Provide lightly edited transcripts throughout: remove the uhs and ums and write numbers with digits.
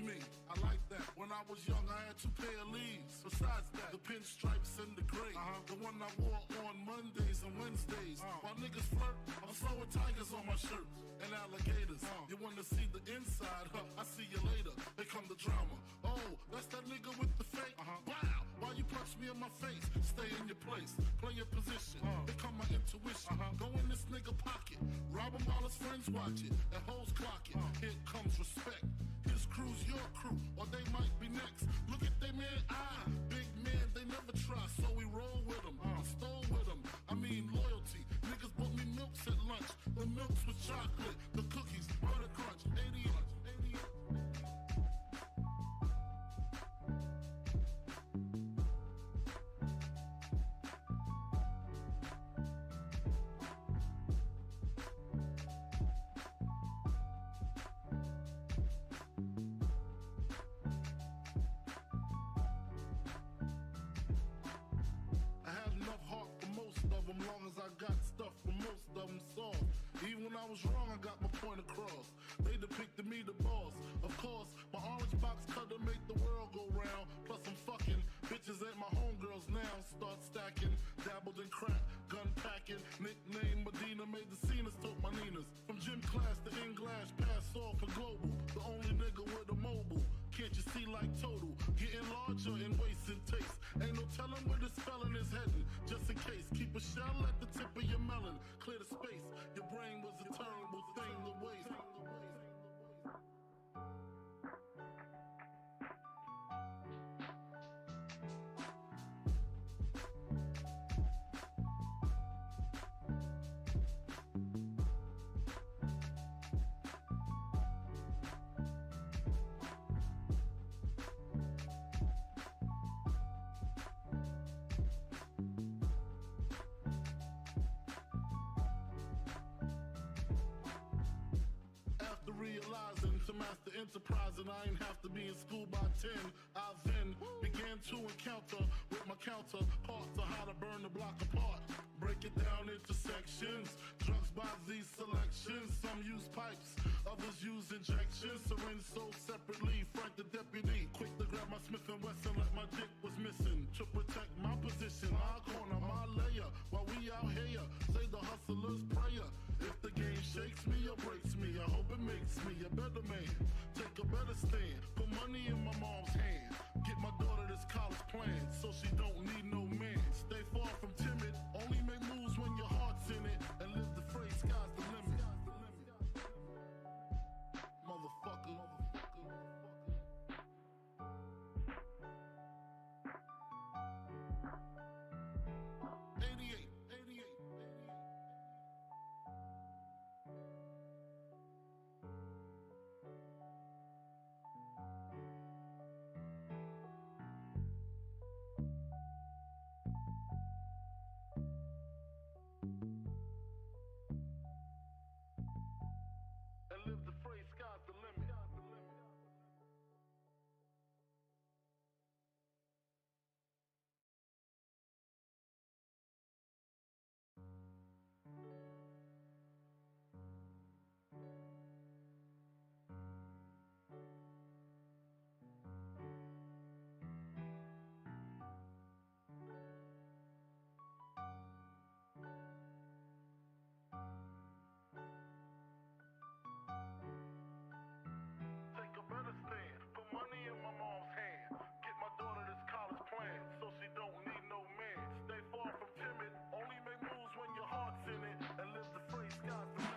me. I like that. When I was young, I had 2 pair of leaves. Besides that, the pinstripes and the gray. The one I wore on Mondays and Wednesdays. While niggas flirt, I'm sewing tigers on my shirt and alligators. You wanna see the inside? I see you later. Here come the drama. Oh, that's that nigga with the fake. Wow, why you punch me in my face? Stay in your place, play your position. Here come my intuition. Go in this nigga pocket, rob him while his friends watch it, and hoes clock it. Here comes respect. His crew's your crew, or they might be next. Look at they man, big man, they never try, so we roll with them, stole with them. I mean loyalty. Niggas bought me milks at lunch. The milks with chocolate, the cookies, butter crunch, 88. Long as I got stuff for most of them solved. Even when I was wrong, I got my point across. They depicted me the boss. Of course, my orange box cutter make the world go round. Plus I'm fucking bitches ain't my homegirls now. Start stacking, dabbled in crack, gun packing. Nickname Medina, made the scenes, took my Ninas. From gym class to English, pass off for global. The only nigga with a mobile. Can't you see like total? Getting larger in waist and taste. Ain't no telling where this felon is heading. Just in case, keep a shell at the tip of your melon. Clear the space. Your brain was a terrible thing to waste. Realizing to master enterprise and I ain't have to be in school by 10. I then began to encounter with my counterparts on how to burn the block apart. Break it down into sections. Drugs by these selections. Some use pipes, others use injections. Syringe sold separately. Frank the deputy, quick to grab my Smith & Wesson like my dick was missing. To protect my position, my corner, my layer. While we out here, say the hustler's prayer. If the game shakes me or breaks me, I hope it makes me a better man. Take a better stand, put money in my mom's hand. Get my daughter this college plan, so she don't need no man. Stay far from timid, only make moves when your heart's in it. And live the phrase, sky's the limit. Motherfucker. 88. And live the phrase, sky's the limit. Take a better stand, put money in my mom's hand. Get my daughter this college plan, so she don't need no man. Stay far from timid, only make moves when your heart's in it. And live the phrase, sky's the limit.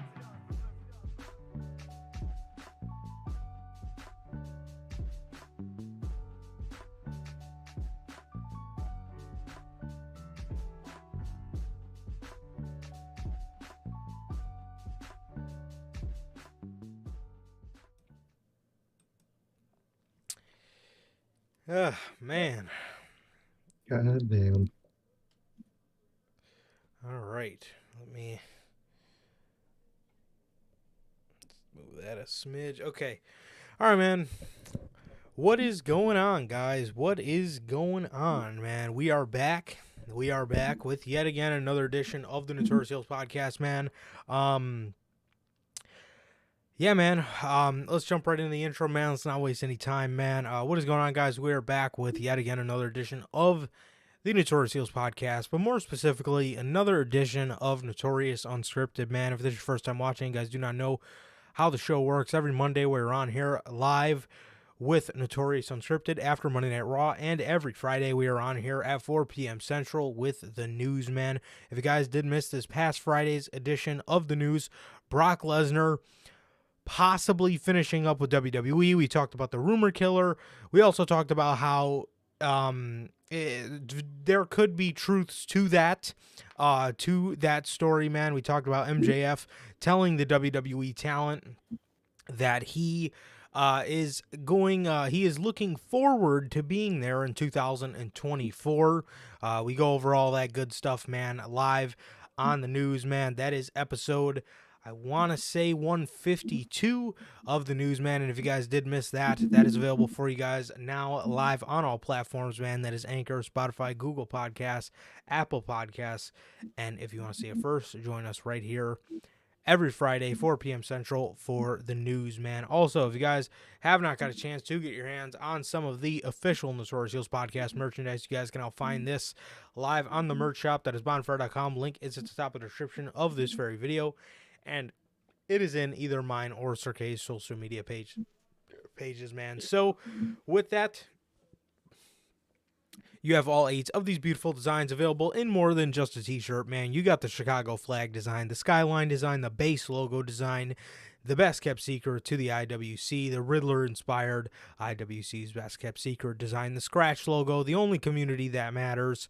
Man. God damn. All right. Let me move that a smidge. Okay. All right, man. What is going on, guys? What is going on, man? We are back. We are back with yet again another edition of the Notorious podcast, man. Yeah, man. Let's jump right into the intro, man. Let's not waste any time, man. What is going on, guys? We are back with yet again another edition of the Notorious podcast, but more specifically, another edition of Notorious Unscripted, man. If this is your first time watching, guys, do not know how the show works. Every Monday, we're on here live with Notorious Unscripted after Monday Night Raw, and every Friday, we are on here at 4 p.m. Central with the news, man. If you guys did miss this past Friday's edition of the news, Brock Lesnar possibly finishing up with WWE. We talked about the rumor killer. We also talked about how there could be truths to that story, man. We talked about MJF telling the WWE talent that he is looking forward to being there in 2024. We go over all that good stuff, man, live on the news, man. That is episode, I want to say, 152 of the news, man. And if you guys did miss that, that is available for you guys now live on all platforms, man. That is Anchor, Spotify, Google Podcasts, Apple Podcasts. And if you want to see it first, join us right here every Friday, 4 p.m. Central for the news, man. Also, if you guys have not got a chance to get your hands on some of the official Notorious podcast merchandise, you guys can now find this live on the merch shop. That is bonfire.com. Link is at the top of the description of this very video. And it is in either mine or Circay's social media pages, man. So with that, you have all 8 of these beautiful designs available in more than just a t-shirt, man. You got the Chicago flag design, the skyline design, the base logo design, the best kept secret to the IWC, the Riddler inspired IWC's best kept secret design, the scratch logo, the only community that matters,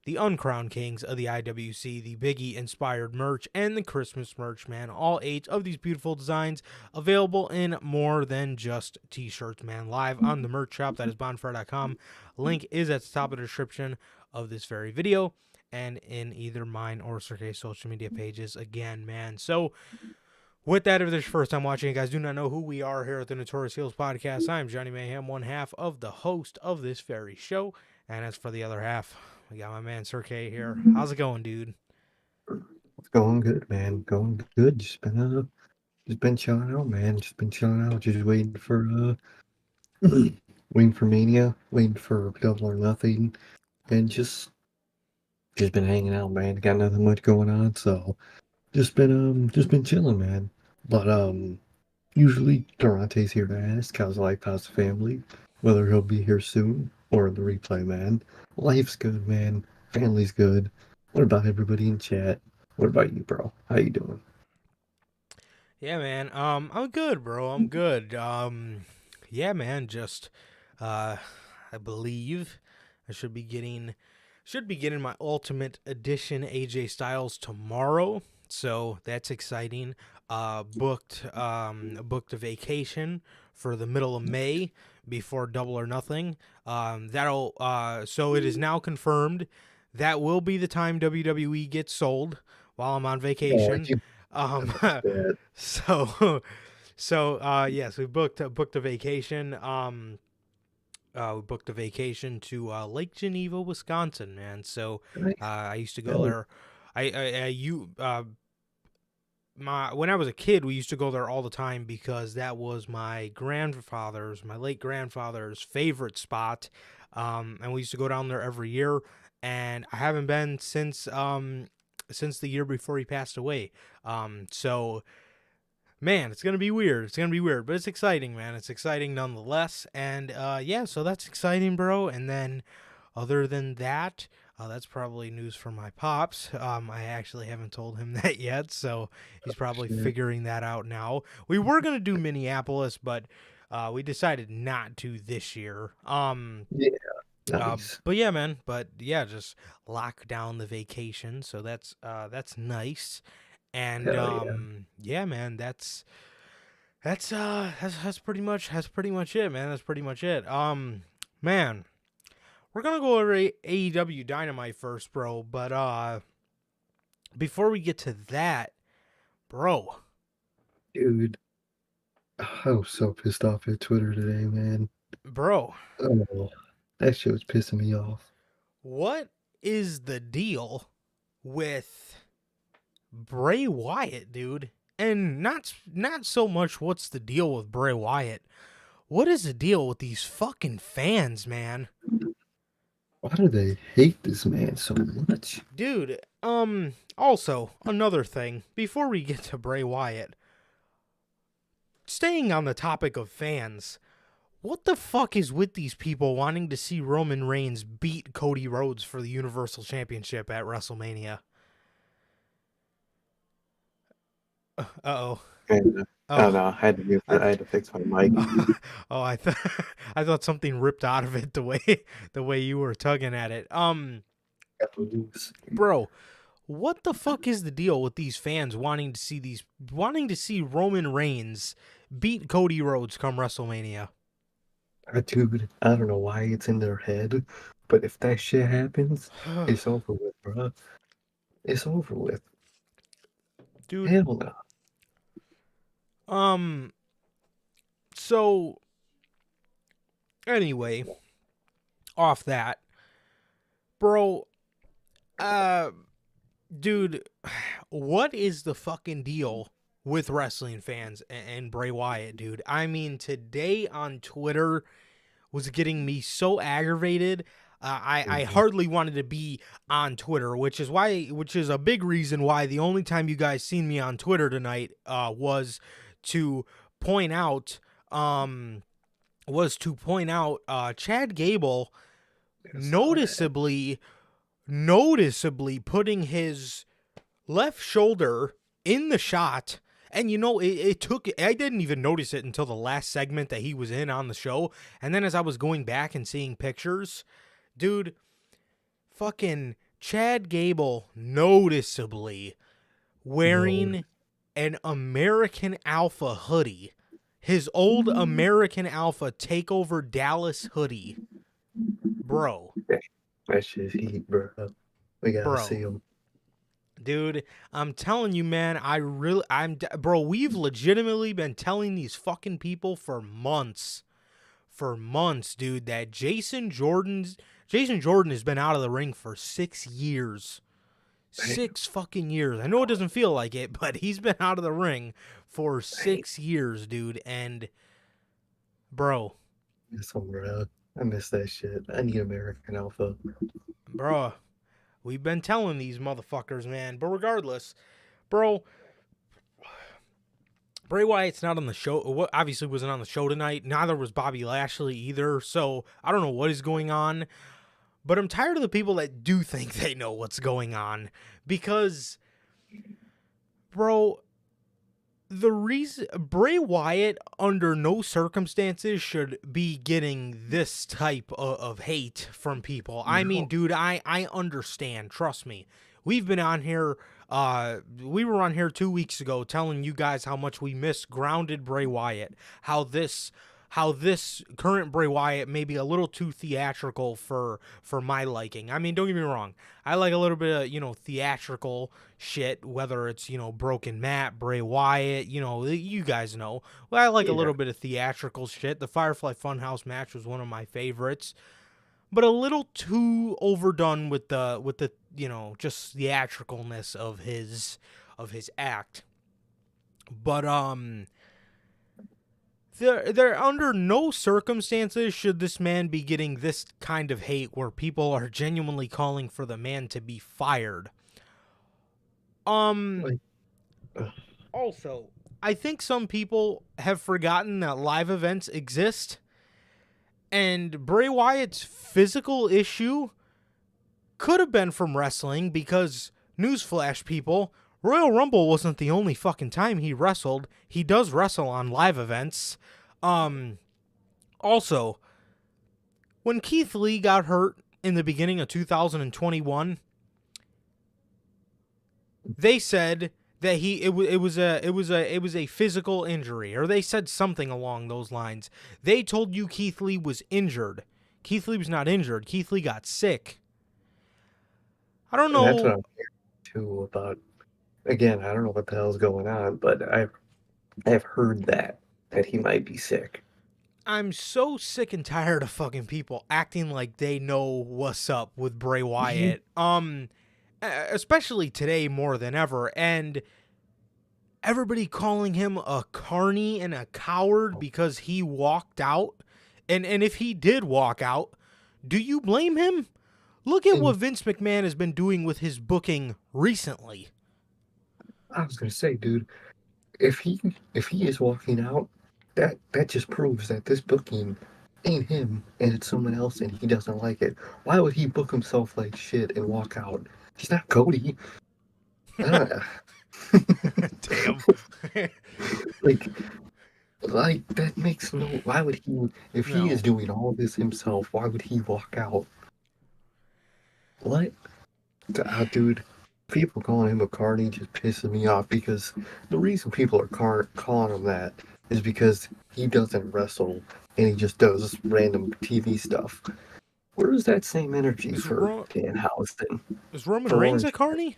the Uncrowned Kings of the IWC, the Biggie inspired merch, and the Christmas merch, man. All 8 of these beautiful designs available in more than just t-shirts, man. Live on the merch shop, that is bonfire.com. Link is at the top of the description of this very video and in either mine or Circay's social media pages again, man. So with that, if this is your first time watching, you guys do not know who we are here at the Notorious Heels podcast. I'm Johnny Mayhem, one half of the host of this very show. And as for the other half, we got my man Circay here. How's it going, dude? It's going good, man. Going good. Just been chilling out, man. Just been chilling out. Just waiting for waiting for Mania, waiting for Double or Nothing, and just been hanging out, man. Got nothing much going on, so just been chilling, man. But usually Durante's here to ask how's life, how's the family, whether he'll be here soon or in the replay, man. Life's good, man. Family's good. What about everybody in chat? What about you, bro? How you doing? Yeah, man. I'm good, bro. I'm good. Yeah, man. Just, I believe I should be getting my Ultimate Edition AJ Styles tomorrow. So that's exciting. Booked a vacation for the middle of May before Double or Nothing. So it is now confirmed that will be the time WWE gets sold while I'm on vacation. Yes, we booked a vacation. We booked a vacation to Lake Geneva, Wisconsin, man. So I used to go there. When I was a kid, we used to go there all the time because that was my late grandfather's favorite spot. And we used to go down there every year, and I haven't been since the year before he passed away. So man, it's going to be weird. But it's exciting, man. It's exciting nonetheless. And yeah, so that's exciting, bro. And then other than that, that's probably news for my pops. I actually haven't told him that yet, so he's probably figuring that out now. We were going to do Minneapolis, but we decided not to this year. Yeah. Nice. But yeah, man. But yeah, just lock down the vacation, so that's nice. And yeah, man, that's pretty much it, man. That's pretty much it. Man, we're gonna go over AEW Dynamite first, bro. But before we get to that, bro, dude, I was so pissed off at Twitter today, man. Bro, that shit was pissing me off. What is the deal with Bray Wyatt, dude? And not so much what's the deal with Bray Wyatt. What is the deal with these fucking fans, man? Why do they hate this man so much? Dude, also, another thing, before we get to Bray Wyatt, staying on the topic of fans, what the fuck is with these people wanting to see Roman Reigns beat Cody Rhodes for the Universal Championship at WrestleMania? Uh-oh. And, Oh. no, I had to fix my mic. Oh, I thought something ripped out of it the way you were tugging at it. Bro, what the fuck is the deal with these fans wanting to see Roman Reigns beat Cody Rhodes come WrestleMania? Dude, I don't know why it's in their head, but if that shit happens, it's over with, bro. It's over with. Dude. Hell no. So anyway, off that, bro, dude, what is the fucking deal with wrestling fans and Bray Wyatt, dude? I mean, today on Twitter was getting me so aggravated. I hardly wanted to be on Twitter, which is a big reason why the only time you guys seen me on Twitter tonight was to point out Chad Gable noticeably putting his left shoulder in the shot. And I didn't even notice it until the last segment that he was in on the show. And then as I was going back and seeing pictures, dude, fucking Chad Gable noticeably wearing an American Alpha hoodie. His old American Alpha Takeover Dallas hoodie. Bro. That shit's heat, bro. We gotta see him. Dude, I'm telling you, man, bro, we've legitimately been telling these fucking people for months, dude, that Jason Jordan has been out of the ring for 6 years. 6 fucking years. I know it doesn't feel like it, but he's been out of the ring for 6 years, dude. And, bro. I miss that shit. I need American Alpha. Bro, we've been telling these motherfuckers, man. But regardless, bro, Bray Wyatt's not on the show. Obviously wasn't on the show tonight. Neither was Bobby Lashley either. So I don't know what is going on. But I'm tired of the people that do think they know what's going on. Because, bro, the reason Bray Wyatt under no circumstances should be getting this type of hate from people. I mean, dude, I understand. Trust me. We've been on here. We were on here 2 weeks ago telling you guys how much we miss grounded Bray Wyatt. How this current Bray Wyatt may be a little too theatrical for my liking. I mean, don't get me wrong. I like a little bit of, theatrical shit, whether it's, Broken Matt, Bray Wyatt, you guys know. Well, I like a little bit of theatrical shit. The Firefly Funhouse match was one of my favorites. But a little too overdone with the just theatricalness of his act. But There under no circumstances should this man be getting this kind of hate where people are genuinely calling for the man to be fired. Also, I think some people have forgotten that live events exist, and Bray Wyatt's physical issue could have been from wrestling because, newsflash people, Royal Rumble wasn't the only fucking time he wrestled. He does wrestle on live events. Also, when Keith Lee got hurt in the beginning of 2021, they said that it was a physical injury, or they said something along those lines. They told you Keith Lee was injured. Keith Lee was not injured. Keith Lee got sick. I don't know. That's what I'm hearing too about. Again, I don't know what the hell's going on, but I've heard that he might be sick. I'm so sick and tired of fucking people acting like they know what's up with Bray Wyatt. Especially today more than ever. And everybody calling him a carny and a coward because he walked out. And if he did walk out, do you blame him? Look at what Vince McMahon has been doing with his booking recently. I was gonna say, dude, if he is walking out, that just proves that this booking ain't him and it's someone else and he doesn't like it. Why would he book himself like shit and walk out? He's not Cody. Damn. like that makes no. Why would he? If he is doing all this himself, why would he walk out? What? Dude, people calling him a carny just pisses me off because the reason people are calling him that is because he doesn't wrestle and he just does random TV stuff. Where is that same energy for Danhausen? Is Roman Reigns a carny?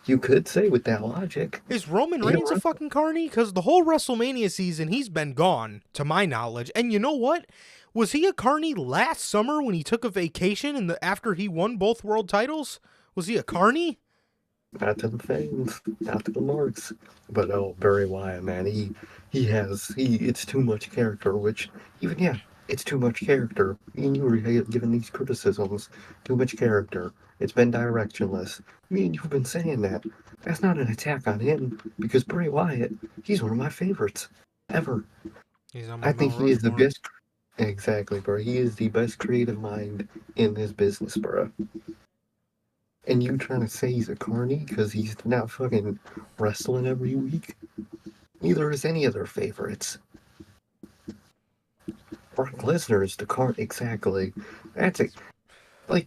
You could say with that logic. Is Roman Reigns a fucking carny? Because the whole WrestleMania season, he's been gone, to my knowledge. And you know what? Was he a carny last summer when he took a vacation after he won both world titles? Was he a carny? Not to the fans, not to the marks. But Bray Wyatt, man, it's too much character, which it's too much character. Me and you were giving these criticisms. Too much character. It's been directionless. Me and you've been saying that. That's not an attack on him, because Bray Wyatt, he's one of my favorites ever. I think he is the best. Exactly, bro. He is the best creative mind in this business, bro. And you trying to say he's a carny because he's not fucking wrestling every week? Neither is any of their favorites. Brock Lesnar is the carny. Exactly. That's it. Like,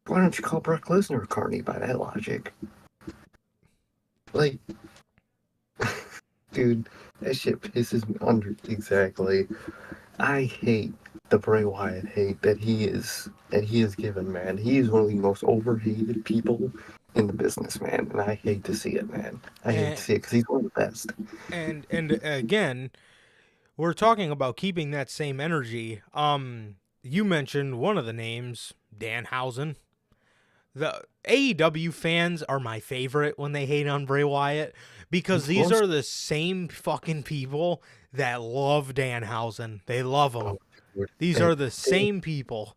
why don't you call Brock Lesnar a carny by that logic? Like, dude, that shit pisses me under. Exactly. I hate the Bray Wyatt hate that he is given, man. He is one of the most overhated people in the business, man, and I hate to see it, man. I hate to see it because he's one of the best. And again, we're talking about keeping that same energy. You mentioned one of the names, Danhausen. The AEW fans are my favorite when they hate on Bray Wyatt because these are the same fucking people that love Danhausen. They love him. These are the same people.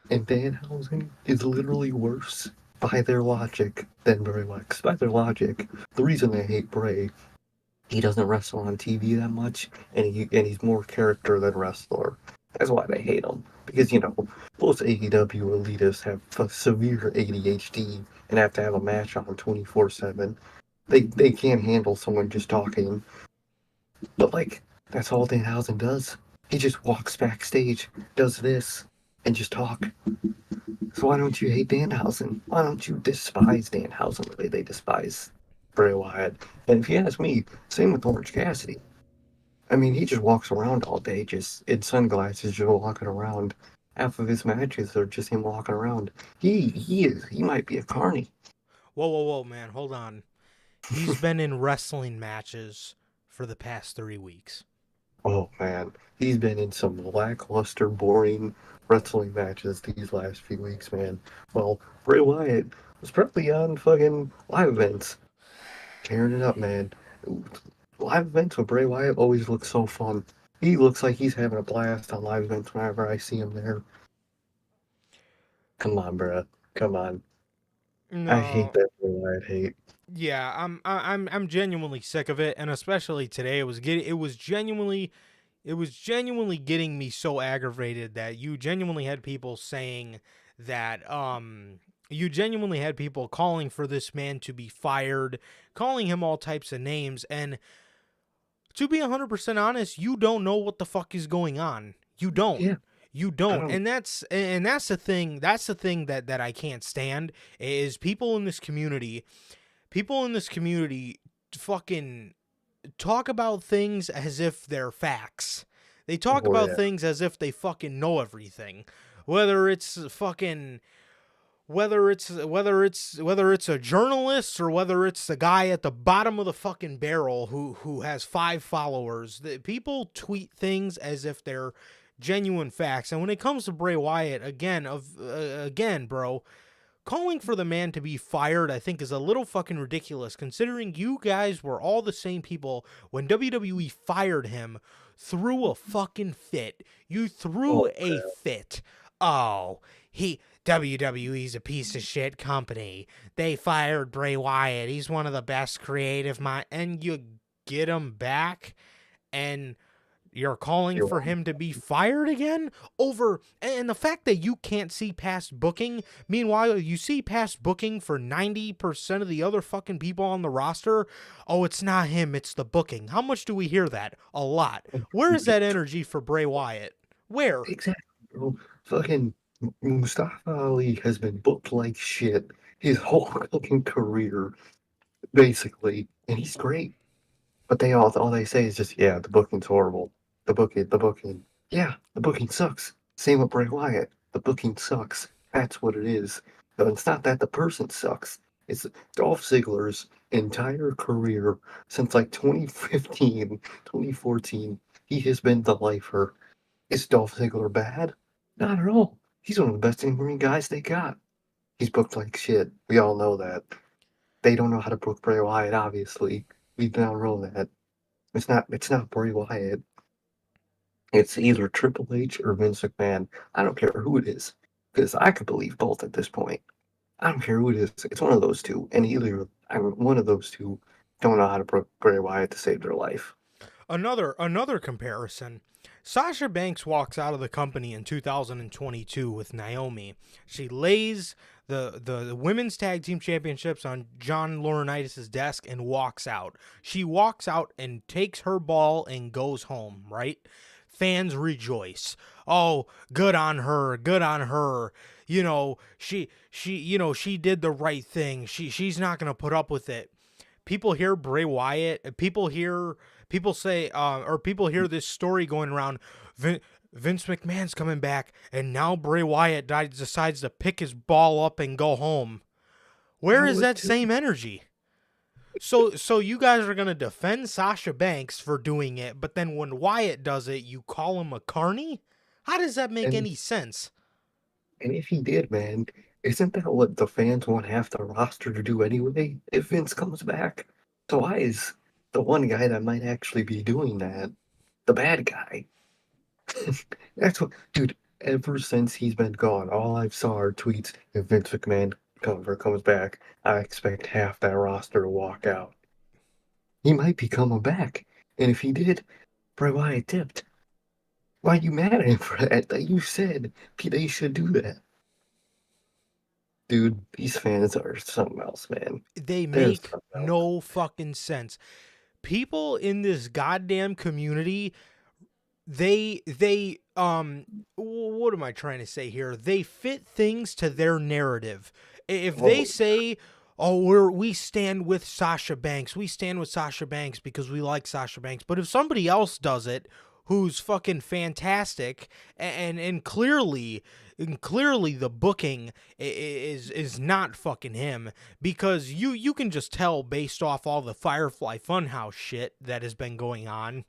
And Danhausen is literally worse by their logic than Bray Wyatt. 'Cause by their logic, the reason they hate Bray, he doesn't wrestle on TV that much, and he's more character than wrestler. That's why they hate him. Because, most AEW elitists have severe ADHD and have to have a match on 24/7. They can't handle someone just talking. But, that's all Danhausen does. He just walks backstage, does this, and just talk. So why don't you hate Danhausen? Why don't you despise Danhausen the way they despise Bray Wyatt? And if you ask me, same with Orange Cassidy. I mean, he just walks around all day, just in sunglasses, just walking around. Half of his matches are just him walking around. He might be a carny. Whoa, man, hold on. He's been in wrestling matches for the past 3 weeks. Oh, man. He's been in some lackluster, boring wrestling matches these last few weeks, man. Well, Bray Wyatt was probably on fucking live events. Tearing it up, man. Live events with Bray Wyatt always look so fun. He looks like he's having a blast on live events whenever I see him there. Come on, bruh. Come on. No. I hate that Bray Wyatt hate. Yeah, I'm genuinely sick of it, and especially today, it was genuinely getting me so aggravated that you genuinely had people saying that you genuinely had people calling for this man to be fired, calling him all types of names, and to be 100% honest, you don't know what the fuck is going on. You don't. Yeah. You don't. And that's the thing. That's the thing that I can't stand is people in this community fucking talk about things as if they're facts. They talk about things as if they fucking know everything. Whether it's a journalist or whether it's the guy at the bottom of the fucking barrel who has 5 followers. People tweet things as if they're genuine facts. And when it comes to Bray Wyatt, again, bro, calling for the man to be fired, I think, is a little fucking ridiculous, considering you guys were all the same people when WWE fired him. Threw a fucking fit. You threw a fit. Oh, WWE's a piece of shit company. They fired Bray Wyatt. He's one of the best creative minds. And you get him back, and you're calling for him to be fired again over, and the fact that you can't see past booking. Meanwhile, you see past booking for 90% of the other fucking people on the roster. Oh, it's not him, it's the booking. How much do we hear that? A lot. Where is that energy for Bray Wyatt? Where? Exactly, bro. Fucking Mustafa Ali has been booked like shit his whole fucking career, basically, and he's great. But all they say is just, yeah, the booking's horrible. The booking. Yeah, the booking sucks. Same with Bray Wyatt. The booking sucks. That's what it is. But it's not that the person sucks. It's Dolph Ziggler's entire career since like 2015, 2014. He has been the lifer. Is Dolph Ziggler bad? Not at all. He's one of the best in-ring guys they got. He's booked like shit. We all know that. They don't know how to book Bray Wyatt, obviously. We now know that. It's not Bray Wyatt. It's either Triple H or Vince McMahon. I don't care who it is, because I could believe both at this point. I don't care who it is. It's one of those two, and one of those two don't know how to book Bray Wyatt to save their life. Another comparison. Sasha Banks walks out of the company in 2022 with Naomi. She lays the women's tag team championships on John Laurinaitis' desk and walks out. She walks out and takes her ball and goes home, right? Fans rejoice. Oh, good on her. Good on her. You know, she did the right thing. She's not going to put up with it. People hear Bray Wyatt, people hear this story going around. Vince McMahon's coming back, and now Bray Wyatt decides to pick his ball up and go home. Where is that same energy? So you guys are gonna defend Sasha Banks for doing it, but then when Wyatt does it, you call him a carny? How does that make any sense? And if he did, man, isn't that what the fans want half the roster to do anyway if Vince comes back? So why is the one guy that might actually be doing that the bad guy? That's what, dude, ever since he's been gone, all I've saw are tweets. If Vince McMahon comes back, I expect half that roster to walk out. He might be coming back. And if he did, Bray Wyatt dipped. Why are you mad at him for that? You said they should do that. Dude, these fans are something else, man. They make no fucking sense. People in this goddamn community, they what am I trying to say here? They fit things to their narrative. If they say, "Oh, we stand with Sasha Banks. We stand with Sasha Banks because we like Sasha Banks." But if somebody else does it, who's fucking fantastic, and clearly the booking is not fucking him, because you can just tell based off all the Firefly Funhouse shit that has been going on.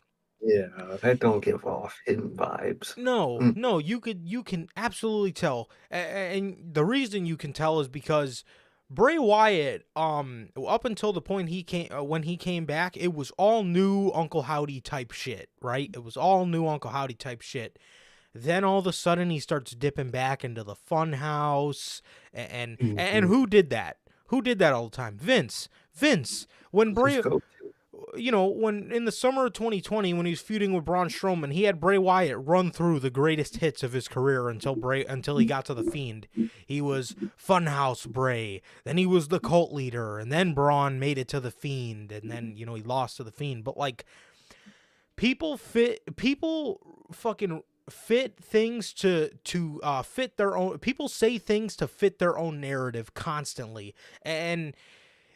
Yeah, that don't give off hidden vibes. No, you can absolutely tell, and the reason you can tell is because Bray Wyatt, up until the point when he came back, it was all new Uncle Howdy type shit, right? It was all new Uncle Howdy type shit. Then all of a sudden he starts dipping back into the Funhouse, and who did that? Who did that all the time? Vince. When Bray, when in the summer of 2020, when he was feuding with Braun Strowman, he had Bray Wyatt run through the greatest hits of his career until he got to the Fiend. He was Funhouse Bray, then he was the Cult Leader, and then Braun made it to the Fiend, and then he lost to the Fiend. But like, people fucking fit things to fit their own. People say things to fit their own narrative constantly, and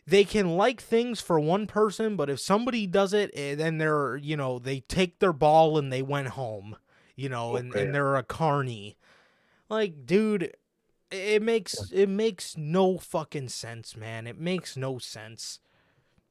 they can like things for one person, but if somebody does it, then they're, they take their ball and they went home, and they're a carny. Like, dude, it makes no fucking sense, man. It makes no sense.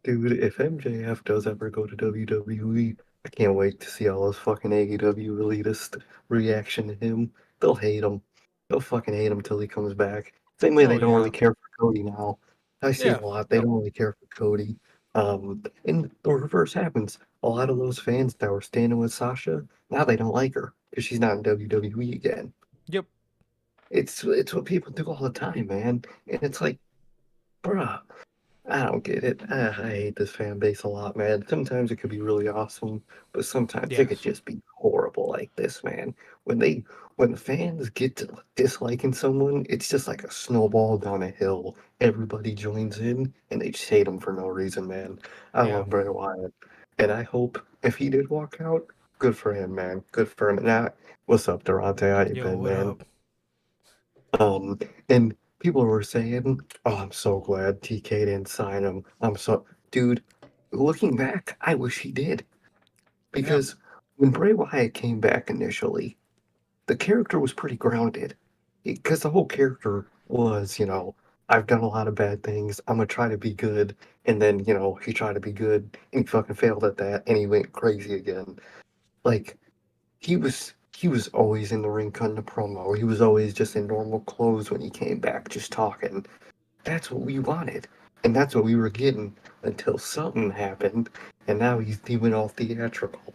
Dude, if MJF does ever go to WWE, I can't wait to see all those fucking AEW elitist reaction to him. They'll hate him. They'll fucking hate him till he comes back. Same way Oh they don't yeah. really care for Cody now. I see it Yeah. a lot. They don't really care for Cody. And the reverse happens. A lot of those fans that were standing with Sasha, now they don't like her because she's not in WWE again. Yep. It's what people do all the time, man. And it's like, bruh, I don't get it. I hate this fan base a lot, man. Sometimes it could be really awesome, but sometimes it could Yes. just be horrible like this, man. When the fans get to disliking someone, it's just like a snowball down a hill. Everybody joins in and they just hate him for no reason, man. I Yeah. love Bray Wyatt. And I hope if he did walk out, good for him, man. Good for him. Now, what's up, Durante? How you Yo, been, what man? up? And people were saying, "Oh, I'm so glad TK didn't sign him." Dude. Looking back, I wish he did Yeah. because when Bray Wyatt came back initially, the character was pretty grounded. Because the whole character was, I've done a lot of bad things. I'm gonna try to be good, and then he tried to be good, and he fucking failed at that, and he went crazy again. Like he was always in the ring cutting a promo. He was always just in normal clothes when he came back, just talking. That's what we wanted, and that's what we were getting until something happened, and now he went all theatrical.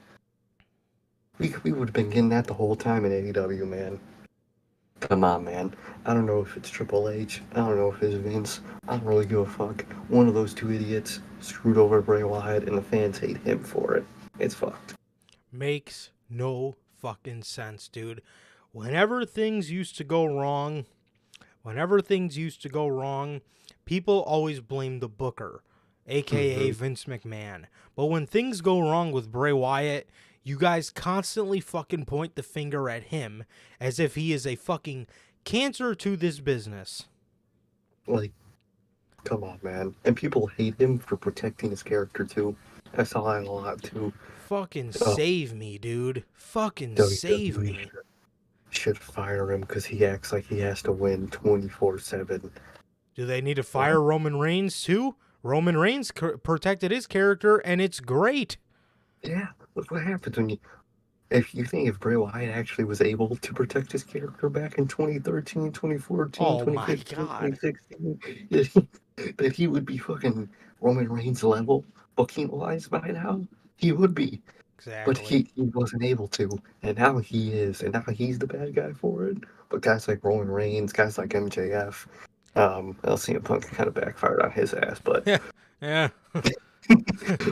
We would have been getting that the whole time in AEW, man. Come on, man. I don't know if it's Triple H. I don't know if it's Vince. I don't really give a fuck. One of those two idiots screwed over Bray Wyatt, and the fans hate him for it. It's fucked. Makes no fucking sense, dude. Whenever things used to go wrong, people always blame the booker, aka Hmm. Vince McMahon. But when things go wrong with Bray Wyatt, you guys constantly fucking point the finger at him as if he is a fucking cancer to this business. Like, come on, man. And people hate him for protecting his character, too. I saw that a lot, too. Fucking Oh, save me, dude. Fucking save WWE me. should fire him because he acts like he has to win 24/7. Do they need to fire Roman Reigns too? Roman Reigns protected his character, and it's great. Yeah, look what happens if Bray Wyatt actually was able to protect his character back in 2013, 2014, Oh my 2015, god. 2016, that he would be fucking Roman Reigns level booking wise by now. He would be. But Exactly. he wasn't able to, and now he is, and now he's the bad guy for it. But guys like Roman Reigns, guys like MJF, CM Punk kind of backfired on his ass, but Yeah. Yeah.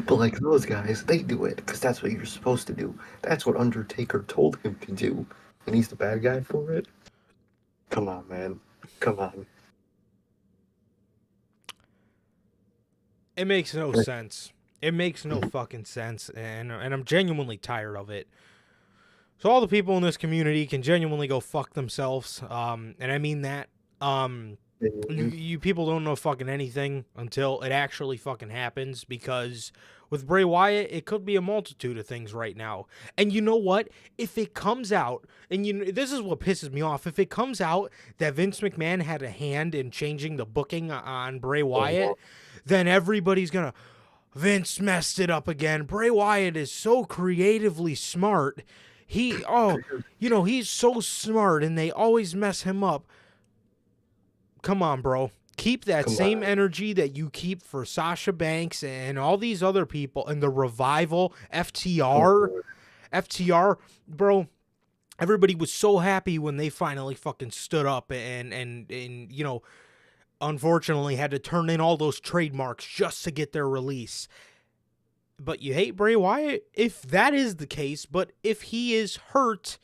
but like those guys, they do it because that's what you're supposed to do. That's what Undertaker told him to do, and he's the bad guy for it. Come on, man. Come on. It makes no sense. It makes no fucking sense, and I'm genuinely tired of it. So all the people in this community can genuinely go fuck themselves. And I mean that. You people don't know fucking anything until it actually fucking happens, because with Bray Wyatt, it could be a multitude of things right now. And you know what? If it comes out, and this is what pisses me off, if it comes out that Vince McMahon had a hand in changing the booking on Bray Wyatt, then everybody's gonna, Vince messed it up again. Bray Wyatt is so creatively smart. He's so smart, and they always mess him up. Come on, bro. Keep that Come same on. energy that you keep for Sasha Banks and all these other people, and the Revival, FTR, bro. Everybody was so happy when they finally fucking stood up and unfortunately had to turn in all those trademarks just to get their release. But you hate Bray Wyatt? If that is the case, but if he is hurt,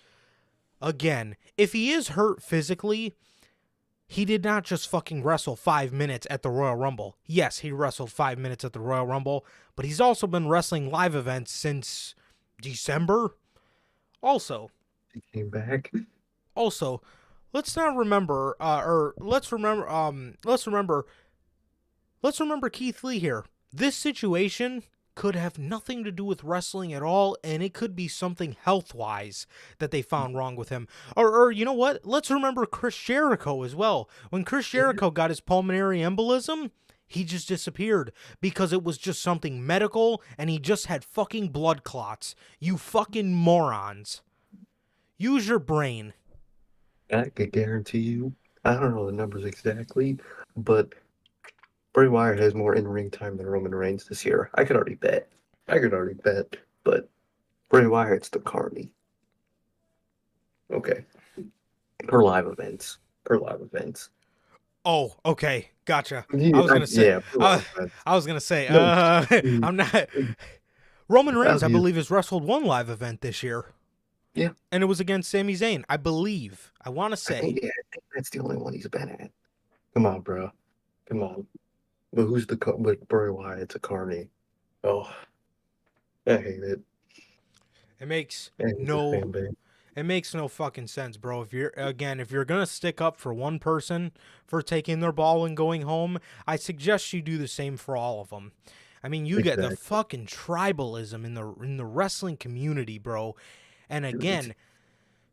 again, if he is hurt physically, he did not just fucking wrestle 5 minutes at the Royal Rumble. Yes, he wrestled 5 minutes at the Royal Rumble, but he's also been wrestling live events since December. Also, He came back. let's not remember, let's remember Keith Lee here. This situation could have nothing to do with wrestling at all, and it could be something health-wise that they found wrong with him. Or you know what? Let's remember Chris Jericho as well. When Chris Jericho got his pulmonary embolism, he just disappeared because it was just something medical, and he just had fucking blood clots. You fucking morons. Use your brain. I could guarantee you, I don't know the numbers exactly, but Bray Wyatt has more in-ring time than Roman Reigns this year. I could already bet. But Bray Wyatt's the Carney. Okay. Per live events. Oh, okay, gotcha. Yeah, I was gonna say, per live events. I was gonna say, No, I'm not. Roman Reigns, I obvious. believe, has wrestled one live event this year. Yeah. And it was against Sami Zayn, I believe. I want to say. I think that's the only one he's been at. Come on, bro. Come on. But but Bray Wyatt's a Carney. Oh, I hate it. It makes I hate no this fan base. It makes no fucking sense, bro. If you're gonna stick up for one person for taking their ball and going home, I suggest you do the same for all of them. I mean, you get the Exactly. fucking tribalism in the wrestling community, bro. And again,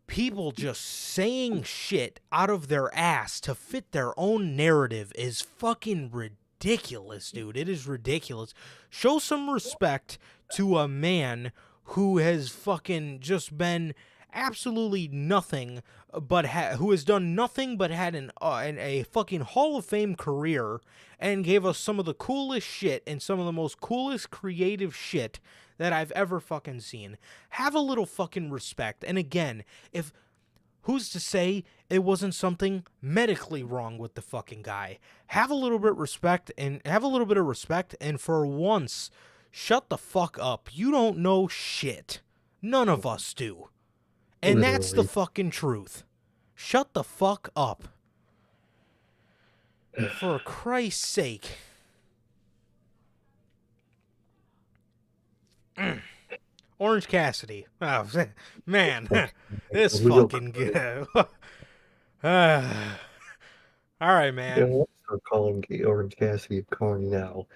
people just saying shit out of their ass to fit their own narrative is fucking ridiculous, dude. It is ridiculous. Show some respect to a man who has fucking just been absolutely nothing but who has done nothing but had a fucking Hall of Fame career and gave us some of the coolest shit and some of the most coolest creative shit that I've ever fucking seen. Have a little fucking respect. And again, if who's to say it wasn't something medically wrong with the fucking guy? Have a little bit of respect and for once shut the fuck up. You don't know shit. None of us do. And that's the Literally. fucking truth. Shut the fuck up. For Christ's sake. Orange Cassidy. Oh, man. This fucking good. All right, man. Yeah, let's start calling Orange Cassidy a Carney now.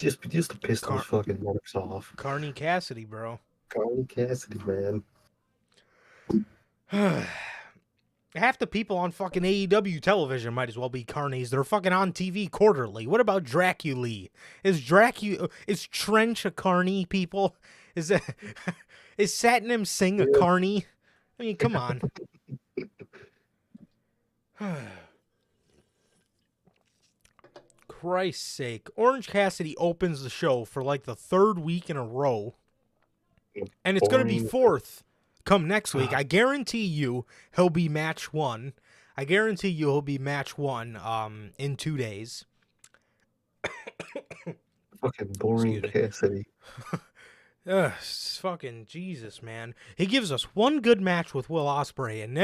Just to piss those fucking marks off. Carney Cassidy, bro. Carney Cassidy, man. Half the people on fucking AEW television might as well be Carnies. They're fucking on TV quarterly. What about Dracula? Is Trench a Carney, people? Is Satnam Singh a Carney? I mean, come on. Christ's sake. Orange Cassidy opens the show for like the third week in a row. And it's going to be fourth come next week. I guarantee you he'll be match one. In 2 days. Fucking boring Cassidy. Fucking Jesus, man. He gives us one good match with Will Ospreay and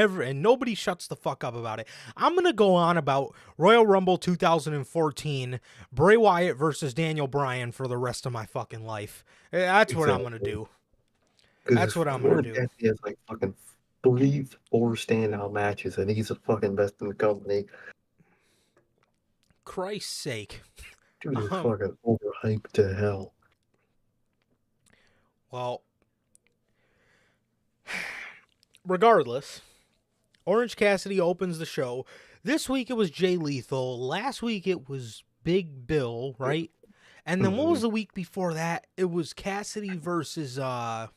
nobody shuts the fuck up about it. I'm going to go on about Royal Rumble 2014, Bray Wyatt versus Daniel Bryan for the rest of my fucking life. That's what I'm going to do. That's what I'm going to do. He has like fucking 4 standout matches and he's the fucking best in the company. Christ's sake. Dude is fucking overhyped to hell. Well, regardless, Orange Cassidy opens the show. This week it was Jay Lethal. Last week it was Big Bill, right? And then what was the week before that? It was Cassidy versus oh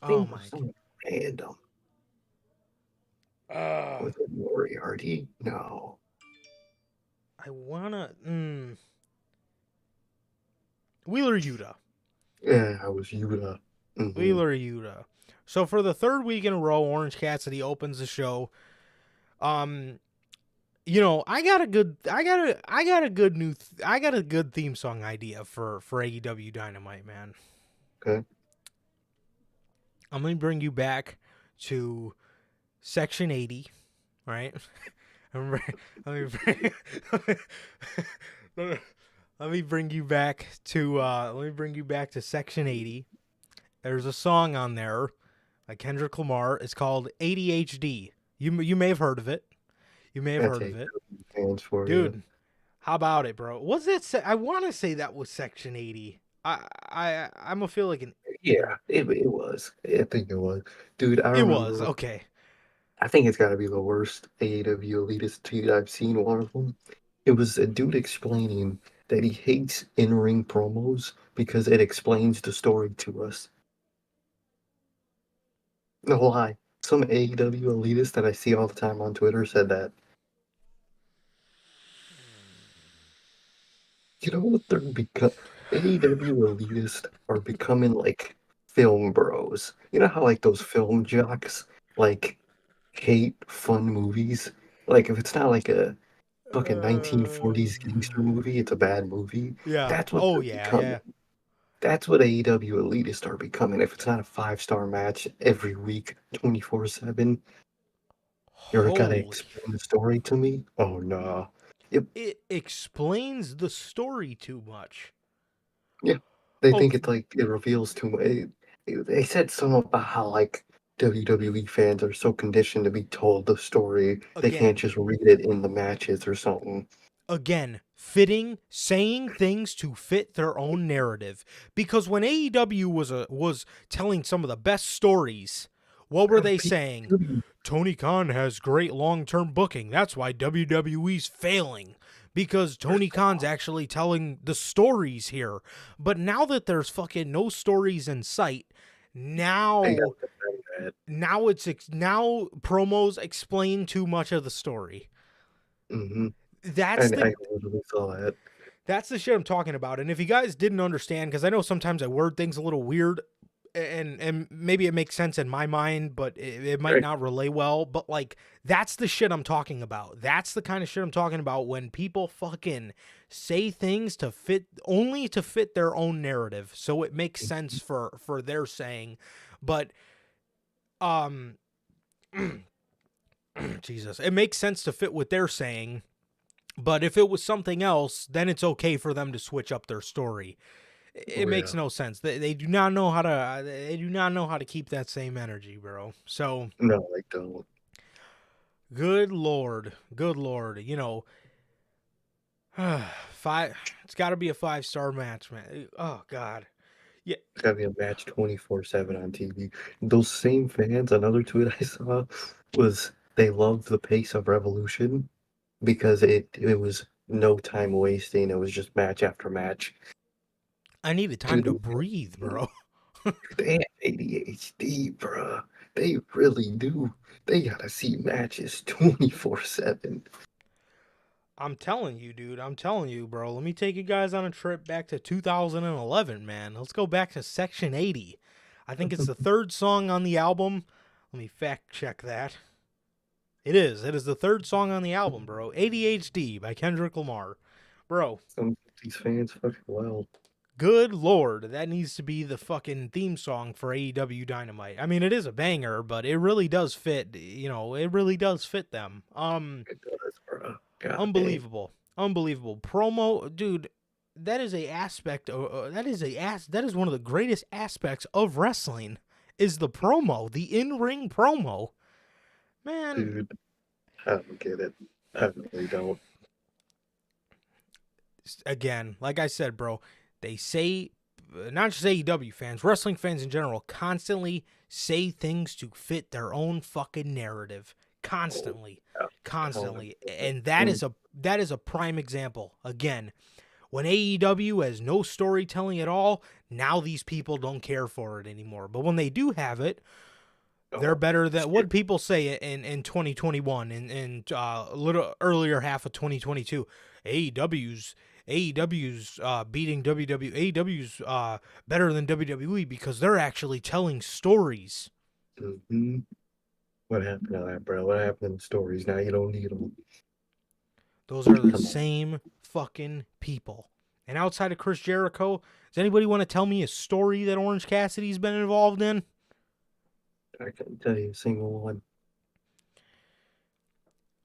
my god. Random. Was it Moriarty? No. I wanna Wheeler Yuta. Yeah, I was Yuta. Wheeler Yuta. So for the third week in a row, Orange Cassidy opens the show. You know, I got a good theme song idea for AEW Dynamite, man. Okay. I'm gonna bring you back to Section 80, right? Let me bring you back to Section 80. There's a song on there by Kendrick Lamar. It's called ADHD. You may have heard of it. Dude, how about it, bro? Was it? I want to say that was Section 80. I'm gonna feel like it was. I think it was. Dude, it was okay. I think it's got to be the worst AEW elitist tweet I've seen. One of them. It was a dude explaining that he hates in-ring promos because it explains the story to us. No lie. Some AEW elitist that I see all the time on Twitter said that. You know what they're becoming? AEW elitists are becoming like film bros. You know how like those film jocks like hate fun movies? Like if it's not like a fucking Uh, 1940s gangster movie, it's a bad movie. yeah. That's what Oh they're yeah, becoming. yeah. That's what AEW elitists are becoming. If it's not a 5-star match every week, 24/7, you're gotta Holy. explain the story to me? Oh no. Yep. It explains the story too much. Yeah. They think Okay, it's like it reveals too much. They said something about how like WWE fans are so conditioned to be told the story, they can't again, just read it in the matches or something. fitting, saying things to fit their own narrative. Because when AEW was telling some of the best stories, what were they saying? Tony Khan has great long-term booking. That's why WWE's failing. Because Tony Khan's actually telling the stories here. But now that there's fucking no stories in sight, They now got that. now promos explain too much of the story. Mm-hmm. That's And the I literally saw that. That's the shit I'm talking about. And if you guys didn't understand, because I know sometimes I word things a little weird, and maybe it makes sense in my mind, but it might Right. not relay well. But like, that's the shit I'm talking about. That's the kind of shit I'm talking about when people fucking say things to fit only to fit their own narrative, so it makes sense for their saying. But Jesus, it makes sense to fit what they're saying. But if it was something else, then it's okay for them to switch up their story. It Oh makes yeah. no sense. They do not know how to keep that same energy, bro. So No, I don't. good lord, good lord. Five. It's got to be a 5-star match, man. Oh god. Yeah. It's gotta be a match 24/7 on TV. Those same fans, another tweet I saw was they love the pace of Revolution because it was no time wasting. It was just match after match. I needed time Dude, to breathe, bro. they have ADHD, bruh. They really do. They gotta see matches 24/7. I'm telling you, dude. I'm telling you, bro. Let me take you guys on a trip back to 2011, man. Let's go back to Section 80. I think it's the third song on the album. Let me fact check that. It is. It is the third song on the album, bro. ADHD by Kendrick Lamar. Bro, Some these fans fucking well. good lord. That needs to be the fucking theme song for AEW Dynamite. I mean, it is a banger, but it really does fit, it really does fit them. It does, bruh. God dang. Unbelievable. Unbelievable. Promo, dude, that is a aspect of, that is one of the greatest aspects of wrestling is the promo, the in-ring promo. Man, Dude, I don't get it. I really don't. again, like I said, bro, they say, not just AEW fans, wrestling fans in general, constantly say things to fit their own fucking narrative. Constantly. Yeah. Constantly. And Mm, that is a prime example. Again, when AEW has no storytelling at all, now these people don't care for it anymore. But when they do have it, they're oh, better than shit. what people say in 2021 and a little earlier half of 2022. AEW's beating WWE. AEW's better than WWE because they're actually telling stories. Hmm. What happened to that, bro? What happened in stories? Now you don't need them. Those are the Come on. same fucking people. And outside of Chris Jericho, does anybody want to tell me a story that Orange Cassidy's been involved in? I couldn't tell you a single one.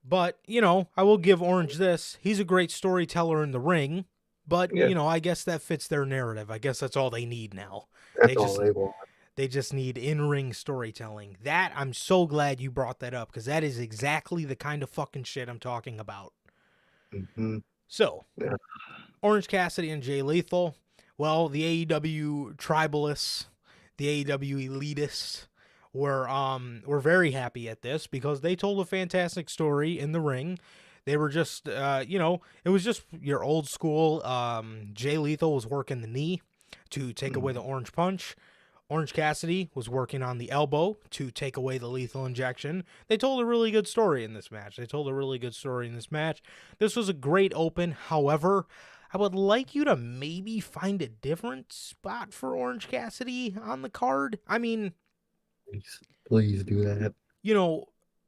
But, I will give Orange this. He's a great storyteller in the ring. But, Yeah, I guess that fits their narrative. I guess that's all they need now. that's They all just they want. they just need in-ring storytelling. That I'm so glad you brought that up because that is exactly the kind of fucking shit I'm talking about. Hmm. So, Yeah. Orange Cassidy and Jay Lethal. Well, the AEW tribalists, the AEW elitists were very happy at this because they told a fantastic story in the ring. They were just it was just your old school. Jay Lethal was working the knee to take away the orange punch. Orange Cassidy was working on the elbow to take away the lethal injection. They told a really good story in this match. This was a great open. However, I would like you to maybe find a different spot for Orange Cassidy on the card. I mean, Please do that. you know,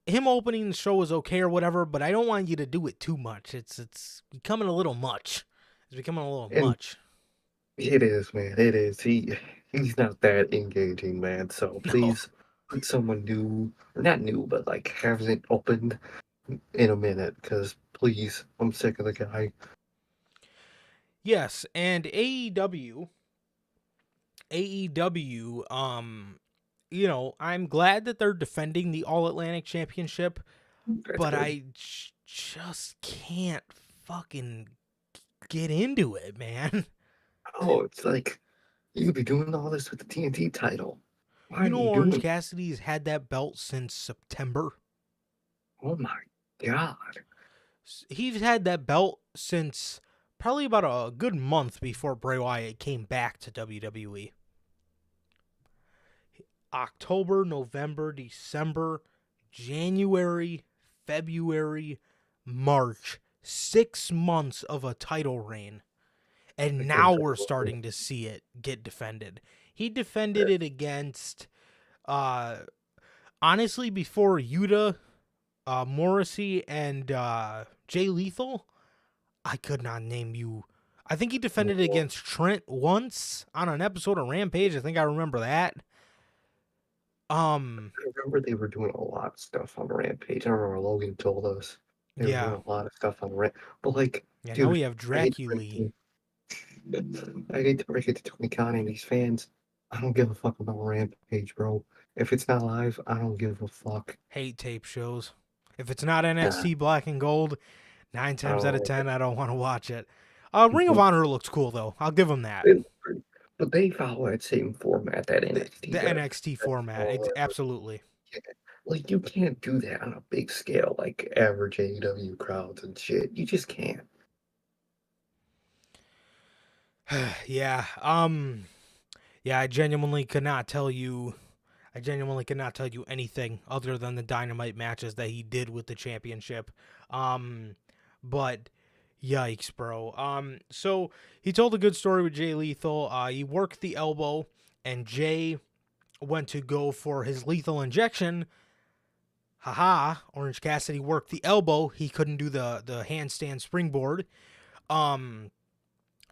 him opening the show is okay or whatever, but I don't want you to do it too much. It's becoming a little much. It's becoming a little And much. it is, man. It is. He's not that engaging, man. So No. please put someone new, or not new, but like hasn't opened in a minute. Because please, I'm sick of the guy. Yes, and AEW, I'm glad that they're defending the All Atlantic Championship, That's but good. I just can't fucking get into it, man. Oh, it's like you could be doing all this with the TNT title. Why You are know, you Orange doing? Cassidy's had that belt since September. Oh my god! He's had that belt since probably about a good month before Bray Wyatt came back to WWE. October, November, December, January, February, March. 6 months of a title reign. And now we're starting to see it get defended. He defended it against, honestly, before Yuta, Morrissey, and Jay Lethal. I could not name you. I think he defended it against Trent once on an episode of Rampage. I think I remember that. I remember they were doing a lot of stuff on Rampage. I remember Logan told us they were Yeah. doing a lot of stuff on Rampage. But like, Yeah, dude, now we have Dracula. I hate to break it to Tony Khan and these fans. I don't give a fuck about Rampage, bro. If it's not live, I don't give a fuck. Hate tape shows. If it's not NXT Black and Gold, 9 times out of 10, I don't want to watch it. Ring of Honor looks cool, though. I'll give them that. But they follow that same format that NXT The does. NXT format, absolutely. Like, you can't do that on a big scale, like average AEW crowds and shit. You just can't. Yeah. Yeah, I genuinely could not tell you anything other than the Dynamite matches that he did with the championship. But yikes, bro. So he told a good story with Jay Lethal. He worked the elbow, and Jay went to go for his lethal injection. Haha, Orange Cassidy worked the elbow. He couldn't do the handstand springboard.